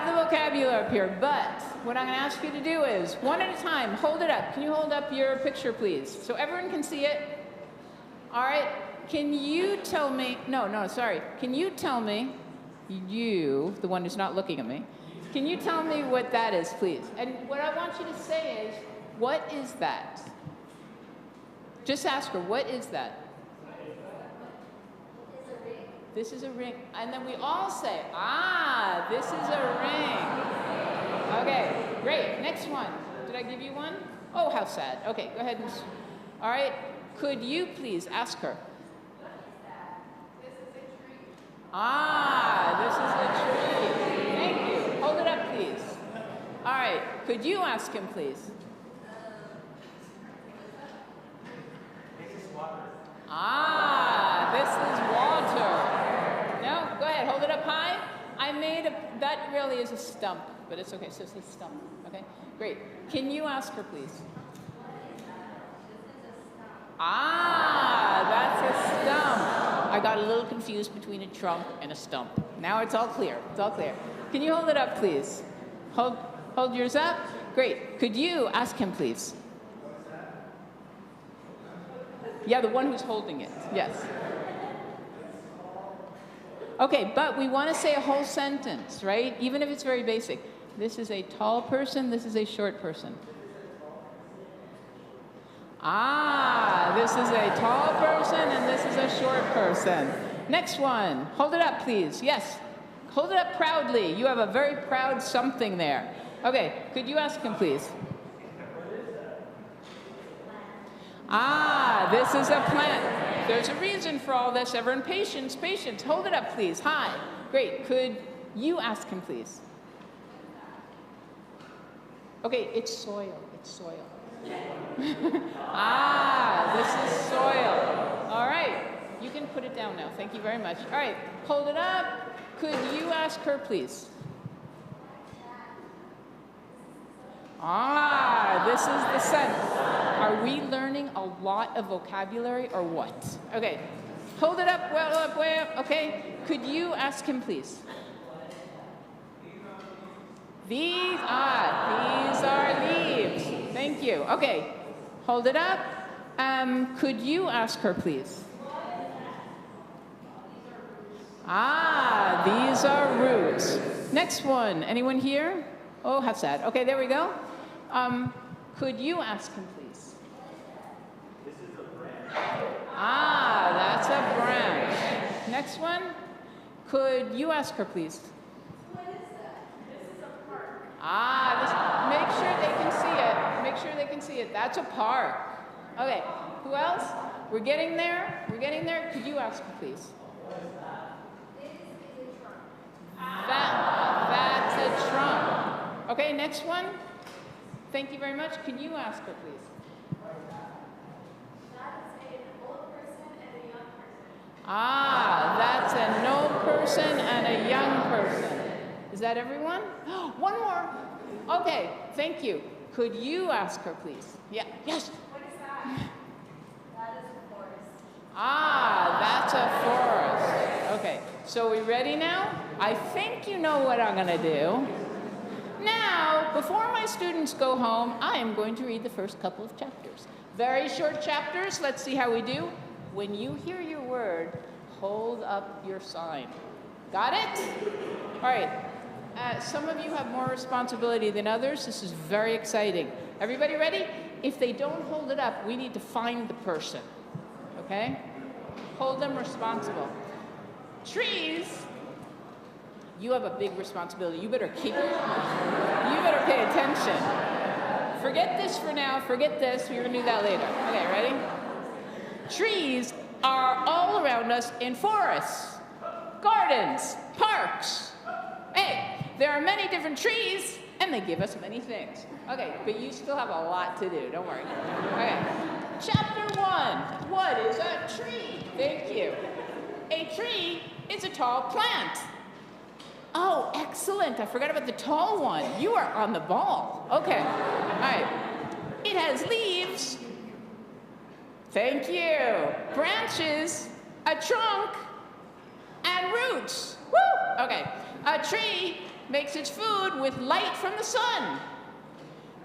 Vocabulary up here, but what I'm going to ask you to do is, one at a time, hold it up. Can you hold up your picture, please? So everyone can see it. All right. Can you tell me, can you tell me, you, the one who's not looking at me, can you tell me what that is, please? And what I want you to say is, what is that? Just ask her, what is that? This is a ring. And then we all say, ah, this is a ring. Okay, great. Next one. Did I give you one? Oh, how sad. Okay, go ahead. All right. Could you please ask her? This is a tree. Ah, this is a tree. Thank you. Hold it up, please. All right. Could you ask him, please? This is water. Ah, this is water. No, go ahead, hold it up high. That really is a stump, but it's okay, so it's a stump, okay? Great. Can you ask her, please? Ah, that's a stump. I got a little confused between a trunk and a stump. Now it's all clear, it's all clear. Can you hold it up, please? Hold yours up. Great. Could you ask him, please? Yeah, the one who's holding it, yes. Okay, but we want to say a whole sentence, right? Even if it's very basic. This is a tall person, this is a short person. Ah, this is a tall person and this is a short person. Next one. Hold it up, please. Yes. Hold it up proudly. You have a very proud something there. Okay, could you ask him, please? Ah, this is a plant. There's a reason for all this. Everyone, patience, patience. Hold it up, please. Hi. Great. Could you ask him, please? Okay, it's soil. It's soil. Ah, this is soil. All right. You can put it down now. Thank you very much. All right. Hold it up. Could you ask her, please? Ah, this is the sun. Are we learning a lot of vocabulary or what? Okay, hold it up, well up, way up. Okay, could you ask him, please? These are leaves. Thank you. Okay, hold it up. Could you ask her, please? Ah, these are roots. Next one. Anyone here? Oh, how sad. Okay, there we go. Could you ask him, please? This is a branch. Ah, that's a branch. Next one. Could you ask her, please? What is that? This is a park. Ah, make sure they can see it. Make sure they can see it. That's a park. Okay, who else? We're getting there. We're getting there. Could you ask her, please? That's a trunk. Okay, next one. Thank you very much. Can you ask her, please? That's an old person and a young person. Ah, that's an old person and a young person. Is that everyone? One more. Okay, thank you. Could you ask her, please? Yeah, yes. What is that? That is a forest. Ah, that's a forest. Okay, so we ready now? I think you know what I'm going to do. Now, before my students go home, I am going to read the first couple of chapters. Very short chapters. Let's see how we do. When you hear your word, hold up your sign. Got it? All right. Some of you have more responsibility than others. This is very exciting. Everybody ready? If they don't hold it up, we need to find the person. Okay? Hold them responsible. Trees, you have a big responsibility. You better pay attention. Forget this for now. Forget this. We're going to do that later. Okay, ready? Trees are all around us in forests, gardens, parks. Hey, there are many different trees, and they give us many things. Okay, but you still have a lot to do. Don't worry. Okay. Chapter 1. What is a tree? Thank you. A tree is a tall plant. Oh, excellent. I forgot about the tall one. You are on the ball. Okay. All right. It has leaves. Thank you. Branches, a trunk, and roots. Woo! Okay. A tree makes its food with light from the sun.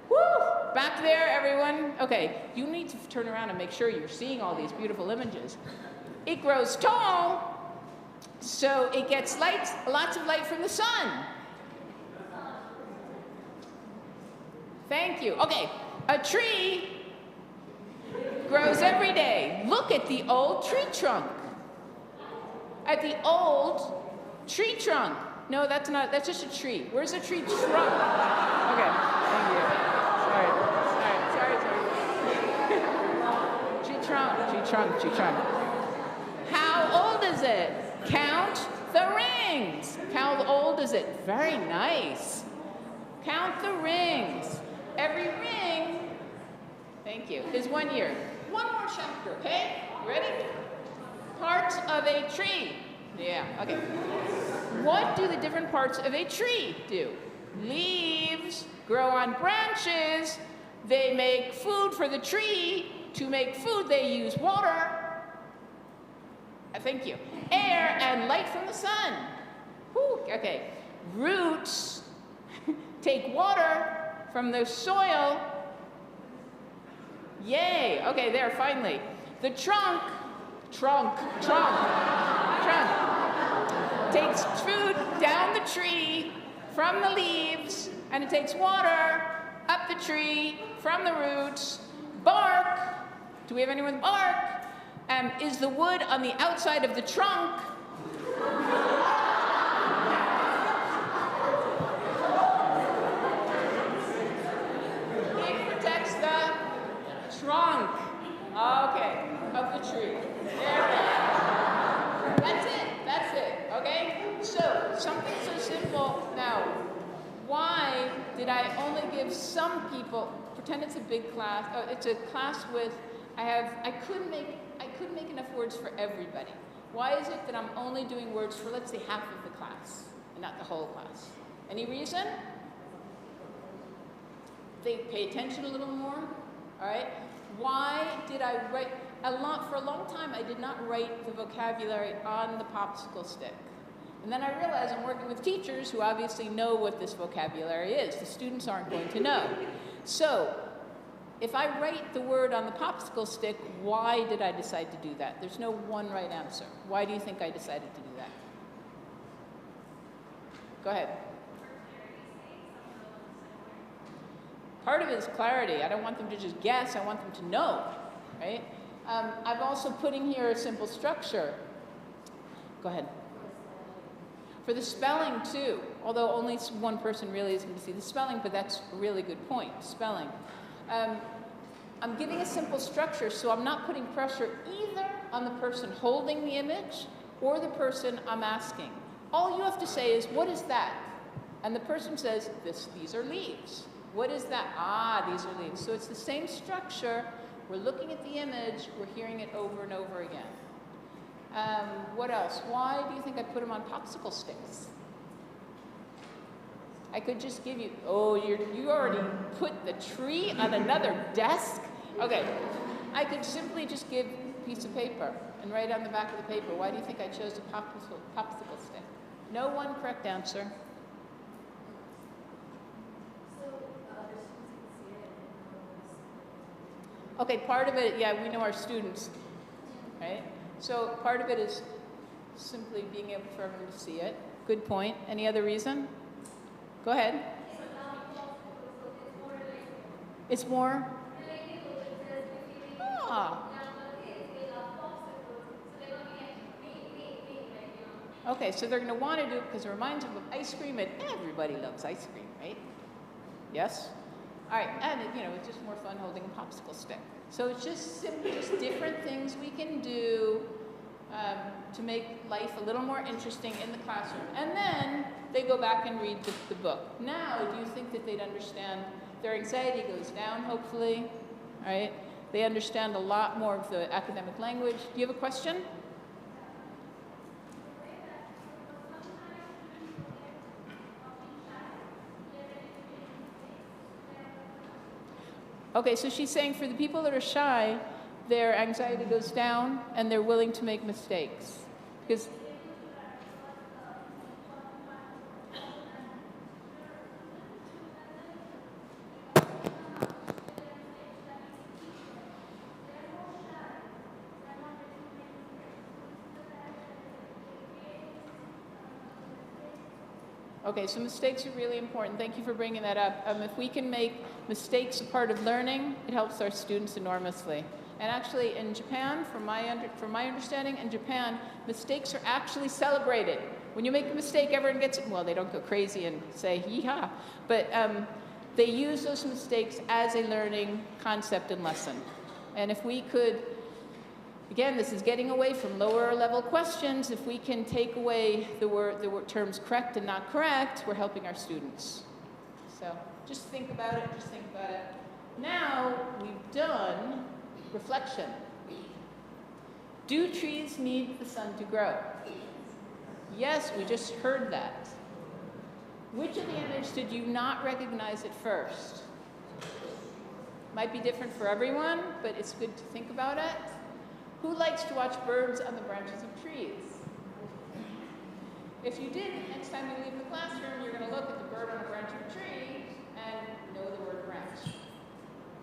Woo! Back there, everyone. Okay, you need to turn around and make sure you're seeing all these beautiful images. It grows tall, so it gets lots of light from the sun. Thank you. Okay, a tree grows every day. Look at the old tree trunk. At the old tree trunk. No, that's just a tree. Where's the tree trunk? Okay, thank you. Sorry. Tree trunk. How old is it? Count the rings. How old is it? Very nice. Count the rings. Every ring, thank you, is 1 year. One more chapter, okay? You ready? Parts of a tree. Yeah, okay. What do the different parts of a tree do? Leaves grow on branches. They make food for the tree. To make food, they use water. Thank you. Air and light from the sun. Whew, okay. Roots take water from the soil. Yay. Okay, there, finally. The trunk takes food down the tree from the leaves, and it takes water up the tree from the roots. Bark, do we have anyone with bark? Is the wood on the outside of the trunk. It protects the trunk, okay, of the tree. There we go. That's it, okay? So, something so simple. Now, why did I only give some people, pretend it's a big class, it's a class with, I couldn't make enough words for everybody. Why is it that I'm only doing words for, let's say, half of the class, and not the whole class? Any reason? They pay attention a little more, all right? Why did I write, for a long time, I did not write the vocabulary on the popsicle stick. And then I realized I'm working with teachers who obviously know what this vocabulary is. The students aren't going to know. So, if I write the word on the popsicle stick, why did I decide to do that? There's no one right answer. Why do you think I decided to do that? Go ahead. Part of it is clarity. I don't want them to just guess, I want them to know, right? I've also put in here a simple structure. Go ahead. For the spelling too, although only one person really is going to see the spelling, but that's a really good point, spelling. I'm giving a simple structure, so I'm not putting pressure either on the person holding the image or the person I'm asking. All you have to say is, what is that? And the person says, these are leaves. What is that? Ah, these are leaves. So it's the same structure. We're looking at the image. We're hearing it over and over again. What else? Why do you think I put them on popsicle sticks? I could just give you, oh, you already put the tree on another desk? Okay. I could simply just give a piece of paper and write on the back of the paper. Why do you think I chose a popsicle stick? No one correct answer. Okay, part of it, yeah, we know our students, right? So part of it is simply being able for everyone to see it. Good point. Any other reason? Go ahead. It's more? Ah. Okay, so they're going to want to do it because it reminds them of ice cream, and everybody loves ice cream, right? Yes? All right, and it's just more fun holding a popsicle stick. So it's just simply just different things we can do to make life a little more interesting in the classroom. And then they go back and read the book. Now, do you think that they'd understand? Their anxiety goes down, hopefully, right? They understand a lot more of the academic language. Do you have a question? Okay, so she's saying for the people that are shy, their anxiety goes down and they're willing to make mistakes. Because okay, so mistakes are really important. Thank you for bringing that up. If we can make mistakes a part of learning, it helps our students enormously. And actually, in Japan, from my understanding, in Japan, mistakes are actually celebrated. When you make a mistake, everyone gets it. Well, they don't go crazy and say, yee-haw. But they use those mistakes as a learning concept and lesson. And if we could, again, this is getting away from lower level questions. If we can take away the terms correct and not correct, we're helping our students. So just think about it, just think about it. Now we've done reflection. Do trees need the sun to grow? Yes, we just heard that. Which of the image did you not recognize at first? Might be different for everyone, but it's good to think about it. Who likes to watch birds on the branches of trees? If you did, next time you leave the classroom, you're going to look at the bird on a branch of a tree and know the word branch.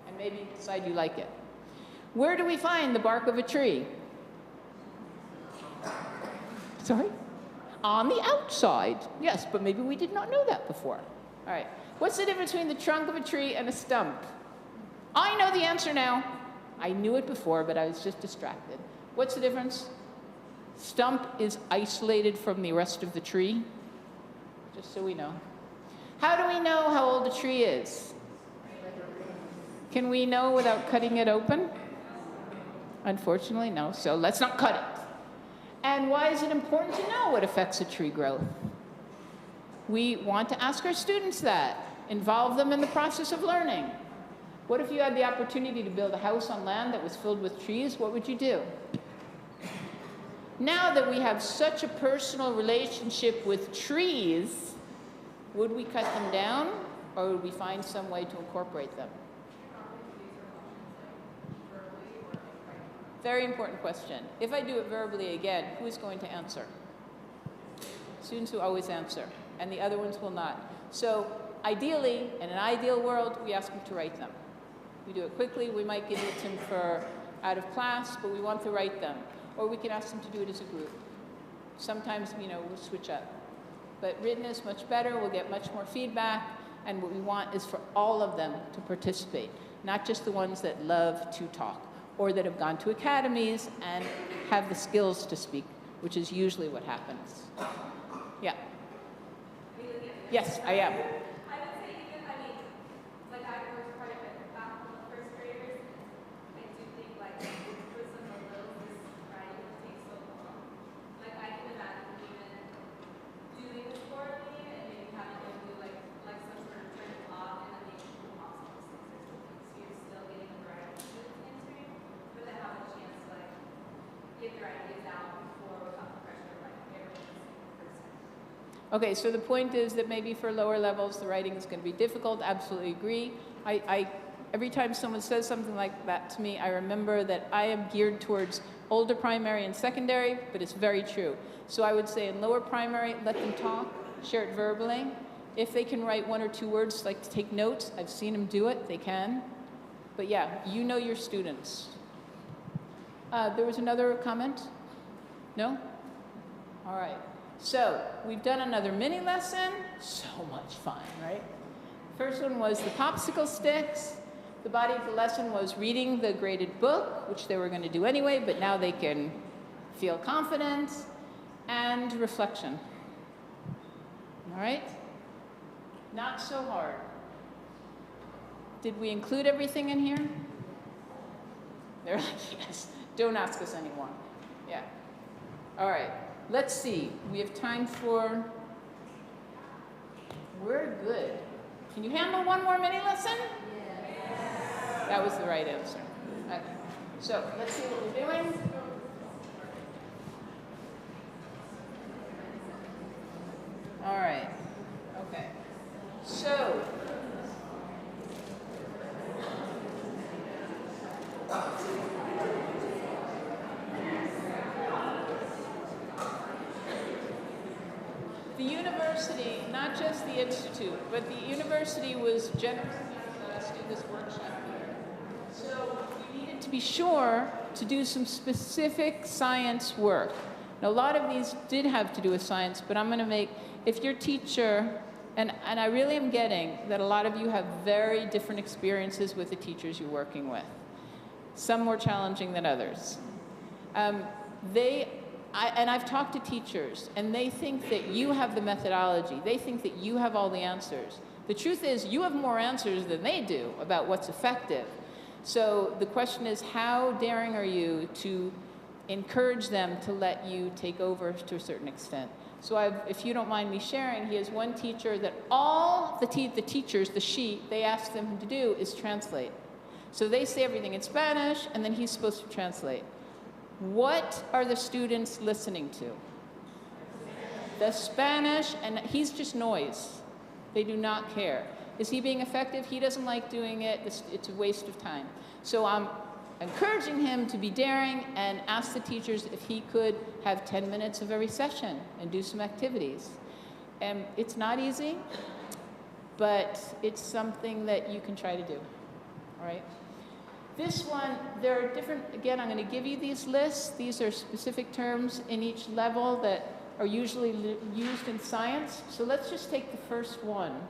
And maybe decide you like it. Where do we find the bark of a tree? Sorry? On the outside. Yes, but maybe we did not know that before. All right. What's the difference between the trunk of a tree and a stump? I know the answer now. I knew it before, but I was just distracted. What's the difference? Stump is isolated from the rest of the tree, just so we know. How do we know how old a tree is? Can we know without cutting it open? Unfortunately, no, so let's not cut it. And why is it important to know what affects a tree growth? We want to ask our students that, involve them in the process of learning. What if you had the opportunity to build a house on land that was filled with trees? What would you do? Now that we have such a personal relationship with trees, would we cut them down or would we find some way to incorporate them? Very important question. If I do it verbally again, who is going to answer? Students who always answer, and the other ones will not. So ideally, in an ideal world, we ask them to write them. We do it quickly. We might give it to them for out of class, but we want to write them. Or we can ask them to do it as a group. Sometimes, we'll switch up. But written is much better. We'll get much more feedback. And what we want is for all of them to participate, not just the ones that love to talk or that have gone to academies and have the skills to speak, which is usually what happens. Yeah. Yes, I am. I would say even, I mean, like I worked quite a bit with first graders. I do think like for some of those, this writing would take so long. Like I can imagine even doing this poorly and maybe having them do like some sort of turn log and then maybe pull off some mistakes or something. So you're still getting a variety of students answering, but then have a chance to like get their ideas out before without the pressure of like every single person. Okay, so the point is that maybe for lower levels, the writing is going to be difficult. Absolutely agree. Every time someone says something like that to me, I remember that I am geared towards older primary and secondary, but it's very true. So I would say in lower primary, let them talk, share it verbally. If they can write 1 or 2 words, like to take notes, I've seen them do it, they can. But yeah, you know your students. There was another comment? No? All right. So we've done another mini lesson. So much fun, right? First one was the popsicle sticks. The body of the lesson was reading the graded book, which they were going to do anyway, but now they can feel confident, and reflection. All right? Not so hard. Did we include everything in here? They're like, yes. Don't ask us anymore. Yeah. All right. Let's see. We have time for... We're good. Can you handle one more mini lesson? Yes. That was the right answer. Okay. So let's see what we're doing. All right. Okay. So... The university, not just the institute, but the university was generous enough to let us do this workshop here. So we needed to be sure to do some specific science work. Now, a lot of these did have to do with science, but I'm going to make, if your teacher, and I really am getting that a lot of you have very different experiences with the teachers you're working with. Some more challenging than others. And I've talked to teachers, and they think that you have the methodology. They think that you have all the answers. The truth is, you have more answers than they do about what's effective. So the question is, how daring are you to encourage them to let you take over to a certain extent? So if you don't mind me sharing, he has one teacher that all the teachers, they ask them to do is translate. So they say everything in Spanish, and then he's supposed to translate. What are the students listening to? The Spanish, and he's just noise. They do not care. Is he being effective? He doesn't like doing it. It's a waste of time. So I'm encouraging him to be daring and ask the teachers if he could have 10 minutes of every session and do some activities. And it's not easy, but it's something that you can try to do, all right? This one, there are different, again, I'm going to give you these lists. These are specific terms in each level that are usually used in science. So let's just take the first one.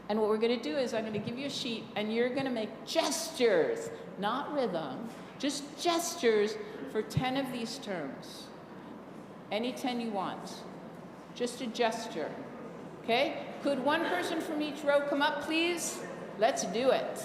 And what we're going to do is I'm going to give you a sheet, and you're going to make gestures, not rhythm, just gestures for 10 of these terms. Any 10 you want. Just a gesture. Okay? Could one person from each row come up, please? Let's do it.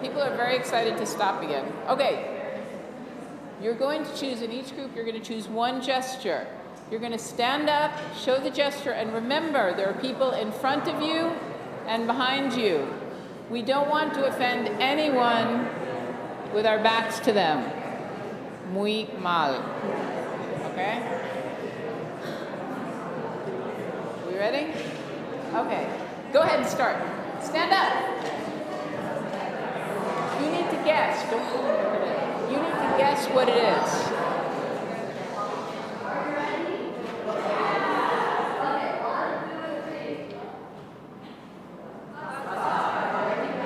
People are very excited to stop again. Okay. You're going to choose, in each group, you're going to choose one gesture. You're going to stand up, show the gesture, and remember, there are people in front of you and behind you. We don't want to offend anyone with our backs to them. Muy mal. Okay? We ready? Okay. Go ahead and start. Stand up. You need to guess. Don't look at it. You need to guess what it is.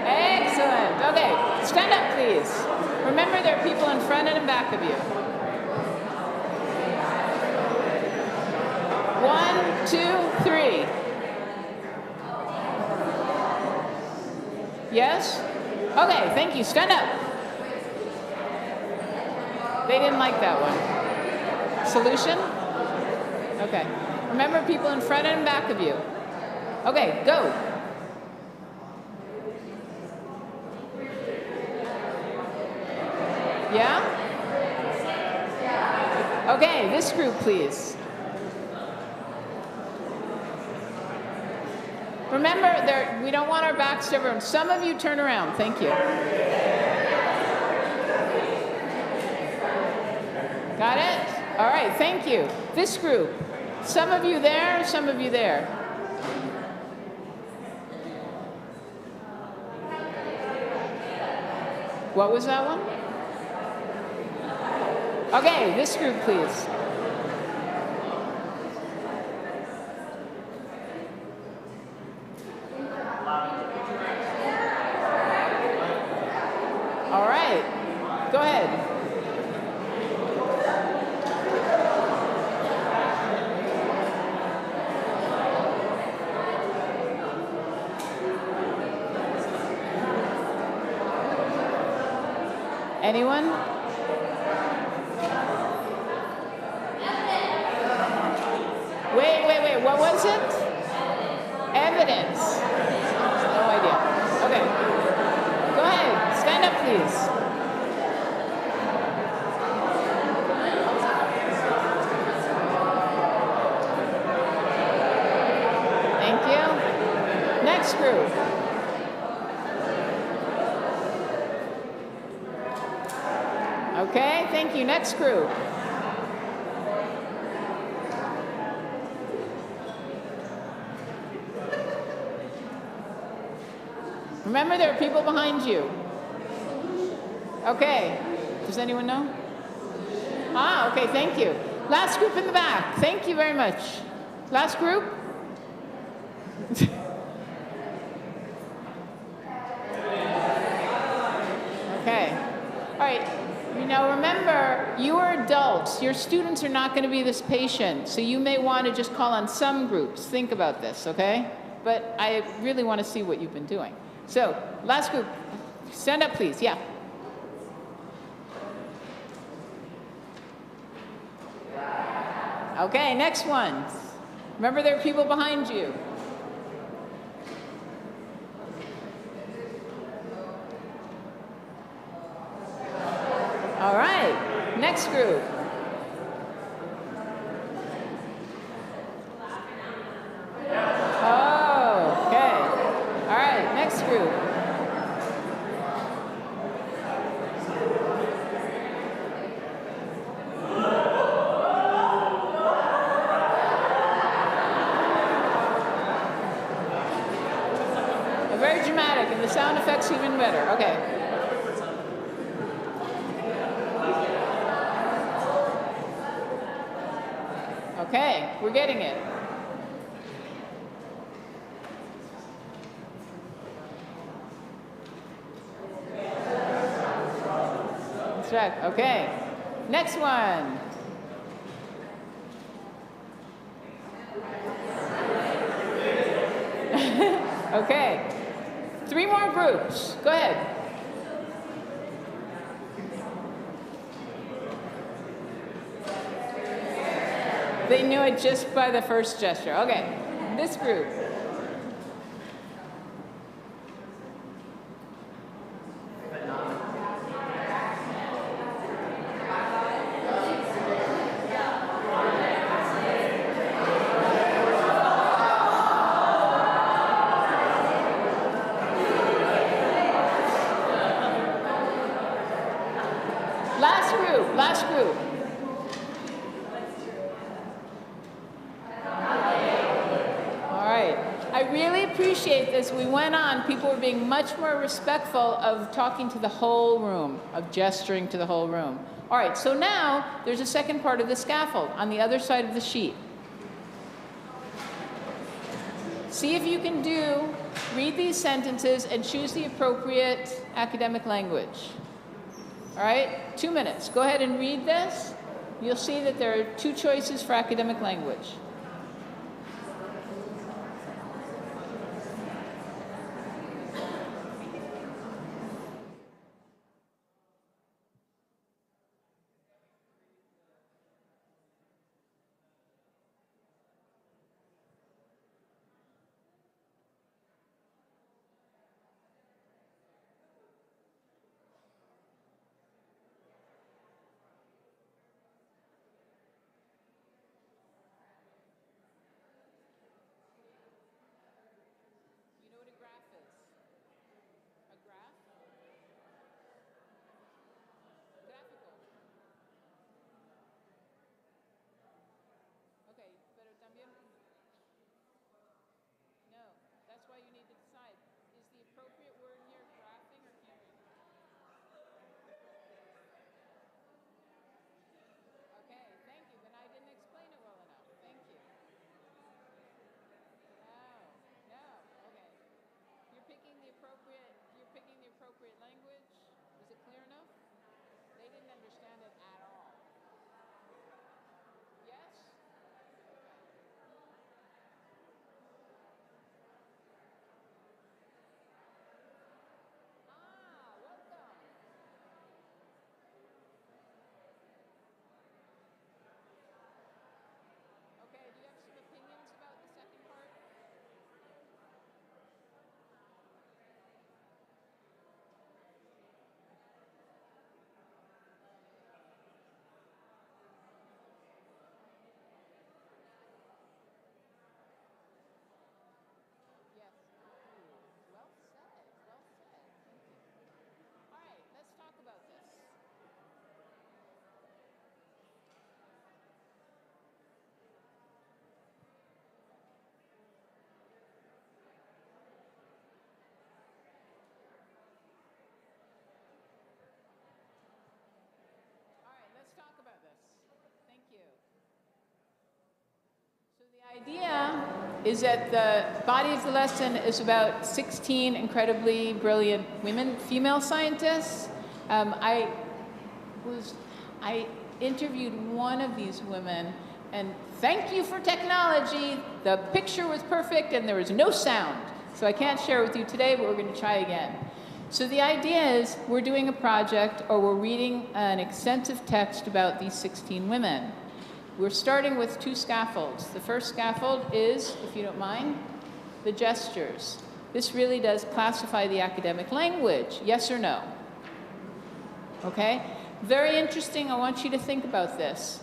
Excellent. Okay, stand up, please. Remember, there are people in front and in back of you. 1, 2, 3. Yes? Okay, thank you. Stand up. They didn't like that one. Solution? Okay. Remember, people in front and back of you. Okay, go. Yeah? Okay, this group, please. Remember, we don't want our backs to everyone. Some of you turn around. Thank you. Got it? All right, thank you. This group. Some of you there, some of you there. What was that one? Okay, this group, please. All right, go ahead. Anyone? Wait, what was it? Evidence. No idea. Okay. Go ahead, stand up, please. Thank you. Next group. Okay, thank you. Next group. Remember, there are people behind you. Okay. Does anyone know? Ah, okay, thank you. Last group in the back. Thank you very much. Last group? Okay. All right. Now remember, you are adults. Your students are not going to be this patient, so you may want to just call on some groups. Think about this, okay? But I really want to see what you've been doing. So, last group. Stand up, please. Yeah. Okay, next one. Remember, there are people behind you. All right, next group. Oh, okay. All right, next group. Very dramatic, and the sound effects even better. Okay. Okay, we're getting it. That's right. Okay. Next one. Okay. 3 more groups. Go ahead. They knew it just by the first gesture. Okay, this group. really appreciate this. We went on, people were being much more respectful of talking to the whole room, of gesturing to the whole room. All right, so now there's a second part of the scaffold on the other side of the sheet. See if you can read these sentences and choose the appropriate academic language. All right, 2 minutes. Go ahead and read this. You'll see that there are 2 choices for academic language. You know what a graph is? A graph? Gráfico. Okay, pero también. No, that's why you need to decide. Is the appropriate word here graphing or carrying? Okay, thank you, but I didn't explain it well enough. Thank you. No, okay. You're picking the appropriate language. Was it clear enough? They didn't understand it at all. Yes? Welcome. Okay, do you have some opinions about the second part? Yes. Well said. Well said. Thank you. All right, let's talk about this. All right, let's talk about this. Thank you. So the idea is that the body of the lesson is about 16 incredibly brilliant women, female scientists. I interviewed one of these women, and thank you for technology. The picture was perfect and there was no sound. So I can't share it with you today, but we're going to try again. So the idea is we're doing a project, or we're reading an extensive text about these 16 women. We're starting with 2 scaffolds. The first scaffold is, if you don't mind, the gestures. This really does classify the academic language, yes or no? Okay? Very interesting. I want you to think about this.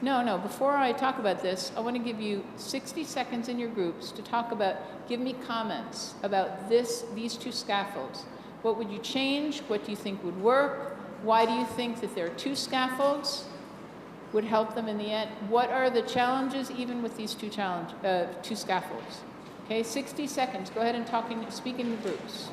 Before I talk about this, I want to give you 60 seconds in your groups to talk about, give me comments about these 2 scaffolds. What would you change? What do you think would work? Why do you think that there are 2 scaffolds? Would help them in the end? What are the challenges even with these 2 scaffolds? Okay, 60 seconds. Go ahead and speak in the groups.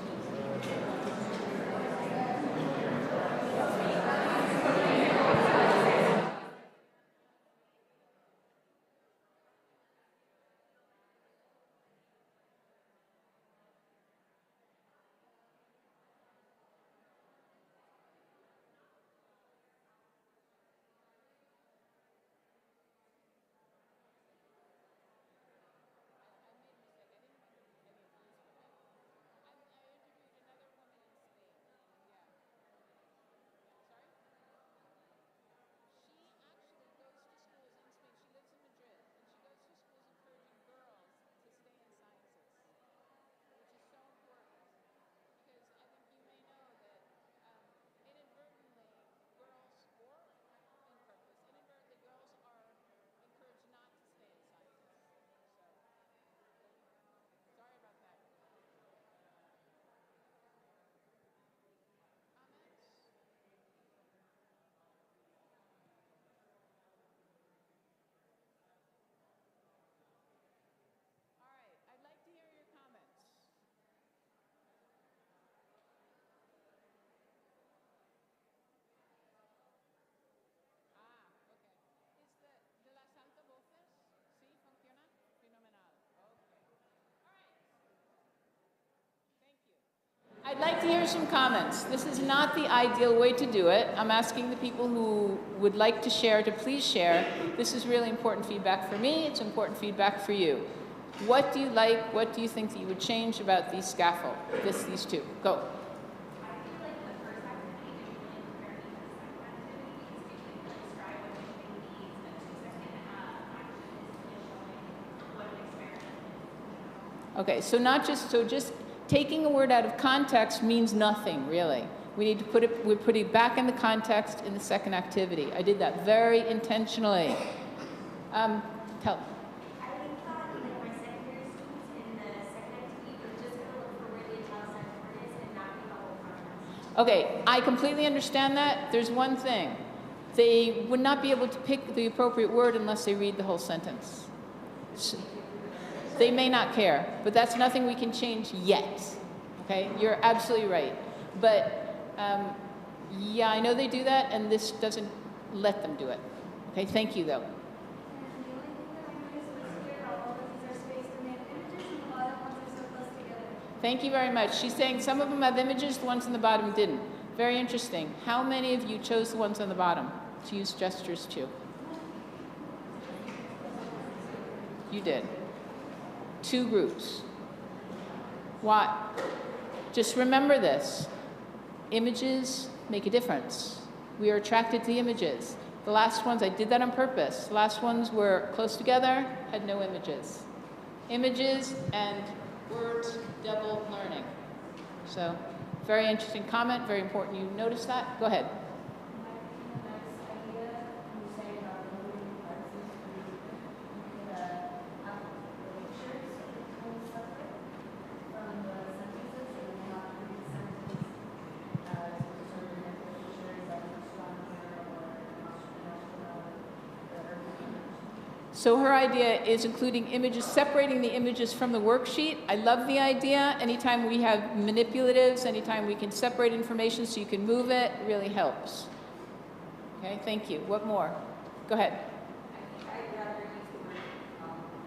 here's some comments. This is not the ideal way to do it. I'm asking the people who would like to share to please share. This is really important feedback for me. It's important feedback for you. What do you like? What do you think that you would change about these scaffold? These two. Go. Okay, so just taking a word out of context means nothing, really. We need to we're putting it back in the context in the second activity. I did that very intentionally. Tell. I thought that my secondary students in the second activity were just going to look for where the italicized word is and not be the whole context. Okay, I completely understand that. There's one thing. They would not be able to pick the appropriate word unless they read the whole sentence. So, they may not care, but that's nothing we can change yet. Okay, you're absolutely right. But yeah, I know they do that, and this doesn't let them do it. Okay, thank you though. And the only thing that I noticed was here, all of these are spaced and they have images and a lot of ones are so close together. Thank you very much. She's saying some of them have images, the ones on the bottom didn't. Very interesting. How many of you chose the ones on the bottom to use gestures to? You did. 2 groups. Why? Just remember this. Images make a difference. We are attracted to the images. The last ones, I did that on purpose. The last ones were close together, had no images. Images and words, double learning. So, very interesting comment, very important you notice that. Go ahead. So her idea is including images, separating the images from the worksheet. I love the idea. Anytime we have manipulatives, anytime we can separate information so you can move it, it really helps. Okay, thank you. What more? Go ahead. I'd rather use the word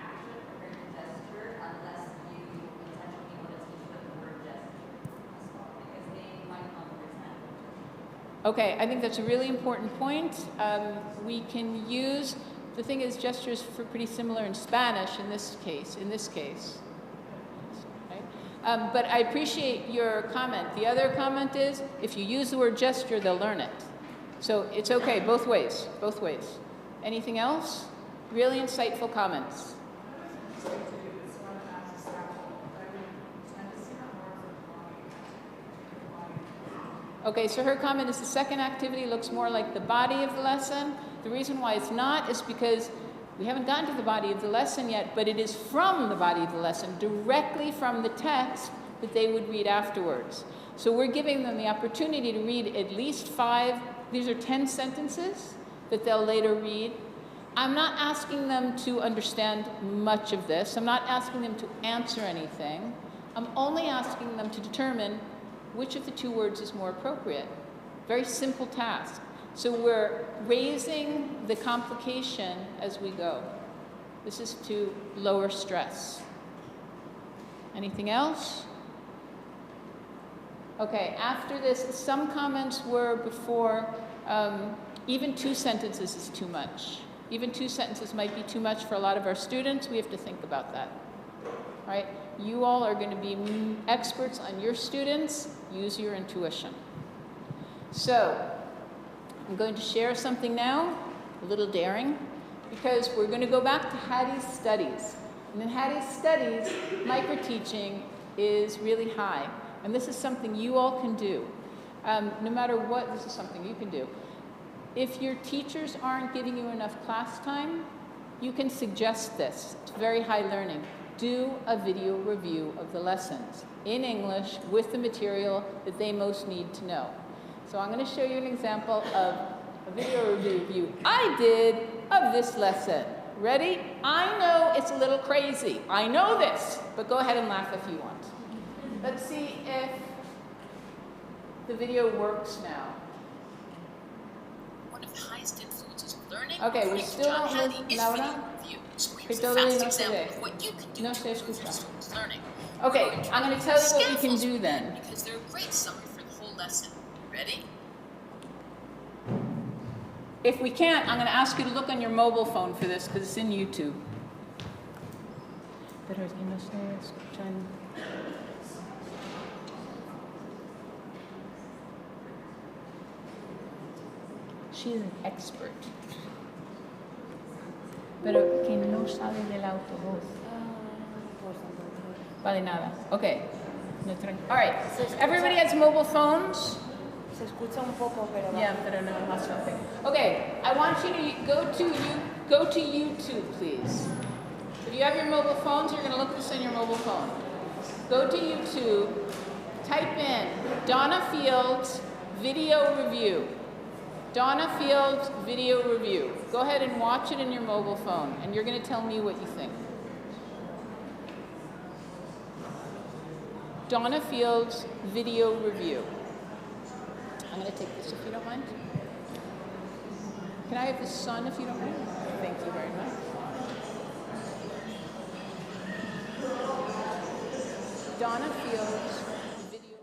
action compared to gesture unless you intentionally want to teach them the word gesture as well, because they might not understand. Okay, I think that's a really important point. We can use, the thing is, gestures are pretty similar in Spanish in this case. Right? But I appreciate your comment. The other comment is, if you use the word gesture, they'll learn it. So it's okay, both ways, both ways. Anything else? Really insightful comments. Okay, so her comment is the second activity looks more like the body of the lesson. The reason why it's not is because we haven't gotten to the body of the lesson yet, but it is from the body of the lesson, directly from the text that they would read afterwards. So we're giving them the opportunity to read at least 5, these are 10 sentences that they'll later read. I'm not asking them to understand much of this. I'm not asking them to answer anything. I'm only asking them to determine which of the 2 words is more appropriate. Very simple task. So we're raising the complication as we go. This is to lower stress. Anything else? Okay, after this, some comments were before, even 2 sentences is too much. Even 2 sentences might be too much for a lot of our students. We have to think about that, right? You all are going to be experts on your students. Use your intuition. So, I'm going to share something now, a little daring, because we're going to go back to Hattie's studies. And in Hattie's studies, micro-teaching is really high. And this is something you all can do. No matter what, this is something you can do. If your teachers aren't giving you enough class time, you can suggest this. It's very high learning. Do a video review of the lessons in English with the material that they most need to know. So I'm going to show you an example of a video review I did of this lesson. Ready? I know it's a little crazy. I know this, but go ahead and laugh if you want. Let's see if the video works now. One of the highest influences of learning. Okay, we still don't Hattie listen, is Laura. video review. So here's Que a todavía fast no se example ve. of what you can do No to se improve escucha. your students' learning. Okay, I'm going to tell you what we can do then. Because they're great summer If we can't, I'm going to ask you to look on your mobile phone for this because it's in YouTube. Pero es que no se escuchan. She is an expert. Pero que no sale del autobús. Vale, nada. Okay. No, all right. Everybody has mobile phones? Se escucha un poco, pero... Yeah, pero no más okay. Okay, I want you to go to YouTube, please. If you have your mobile phones, you're going to look this on your mobile phone. Go to YouTube, type in Donna Fields video review. Donna Fields video review. Go ahead and watch it in your mobile phone, and you're going to tell me what you think. Donna Fields video review. I'm going to take this if you don't mind. Can I have the sun if you don't mind? Thank you very much. Donna Fields video.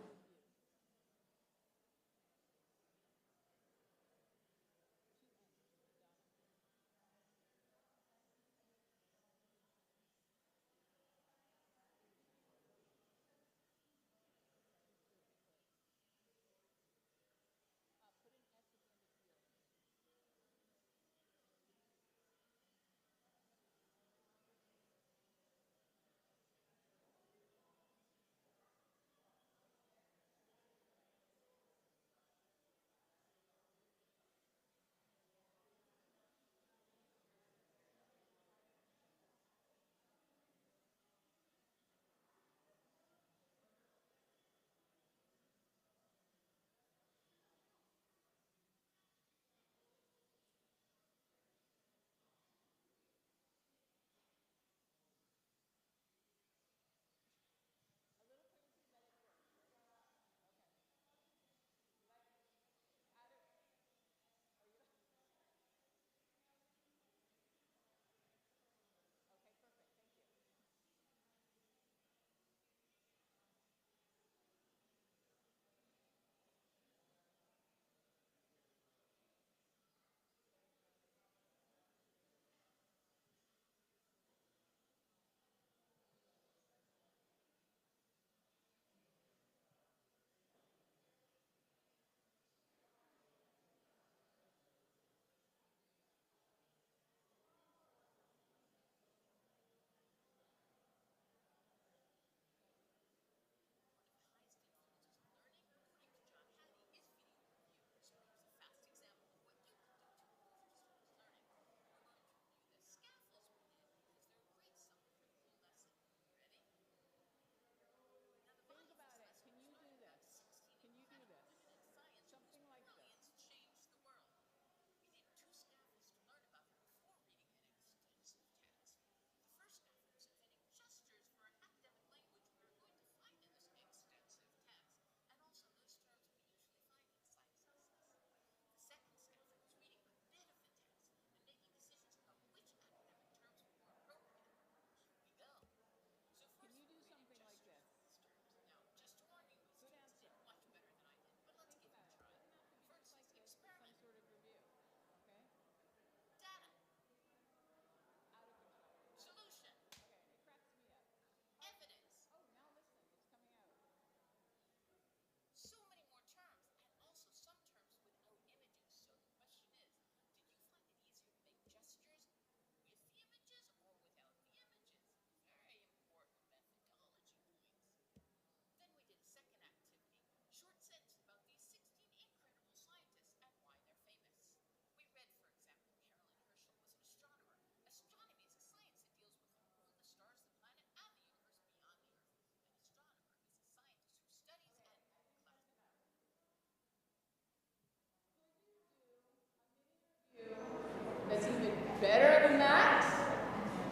That's even better than that.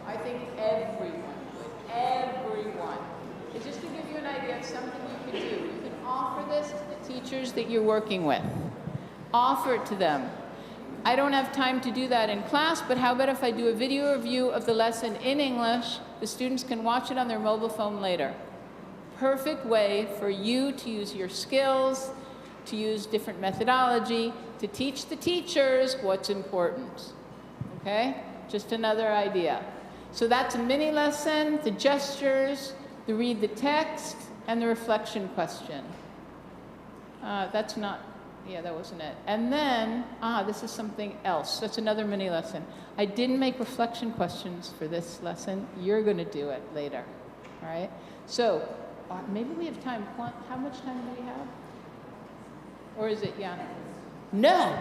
I think everyone would. Everyone. It's just to give you an idea of something you can do. You can offer this to the teachers that you're working with. Offer it to them. I don't have time to do that in class, but how about if I do a video review of the lesson in English? The students can watch it on their mobile phone later. Perfect way for you to use your skills, to use different methodology, to teach the teachers what's important, okay? Just another idea. So that's a mini lesson, the gestures, the read the text, and the reflection question. That's not, yeah, that wasn't it. And then, this is something else. That's another mini lesson. I didn't make reflection questions for this lesson. You're going to do it later, all right? So maybe we have time. How much time do we have? Or is it Yana? No,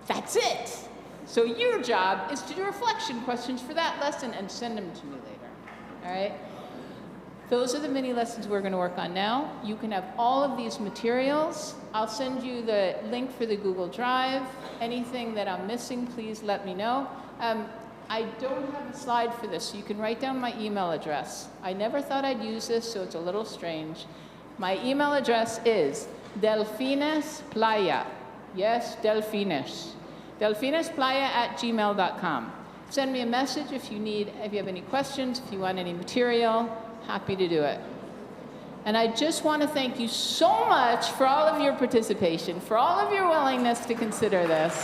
that's it. So your job is to do reflection questions for that lesson and send them to me later, all right? Those are the mini lessons we're going to work on now. You can have all of these materials. I'll send you the link for the Google Drive. Anything that I'm missing, please let me know. I don't have a slide for this, so you can write down my email address. I never thought I'd use this, so it's a little strange. My email address is delfinesplaya. Yes, delfines. delfinesplaya@gmail.com. Send me a message if you have any questions, if you want any material. Happy to do it. And I just want to thank you so much for all of your participation, for all of your willingness to consider this.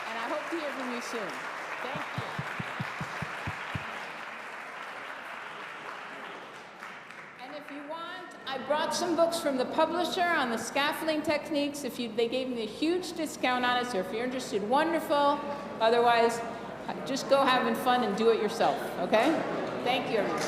And I hope to hear from you soon. Thank you. And if you want, I brought some books from the publisher on the scaffolding techniques. They gave me a huge discount on it, so if you're interested, wonderful. Otherwise, just go having fun and do it yourself, okay? Thank you, everyone.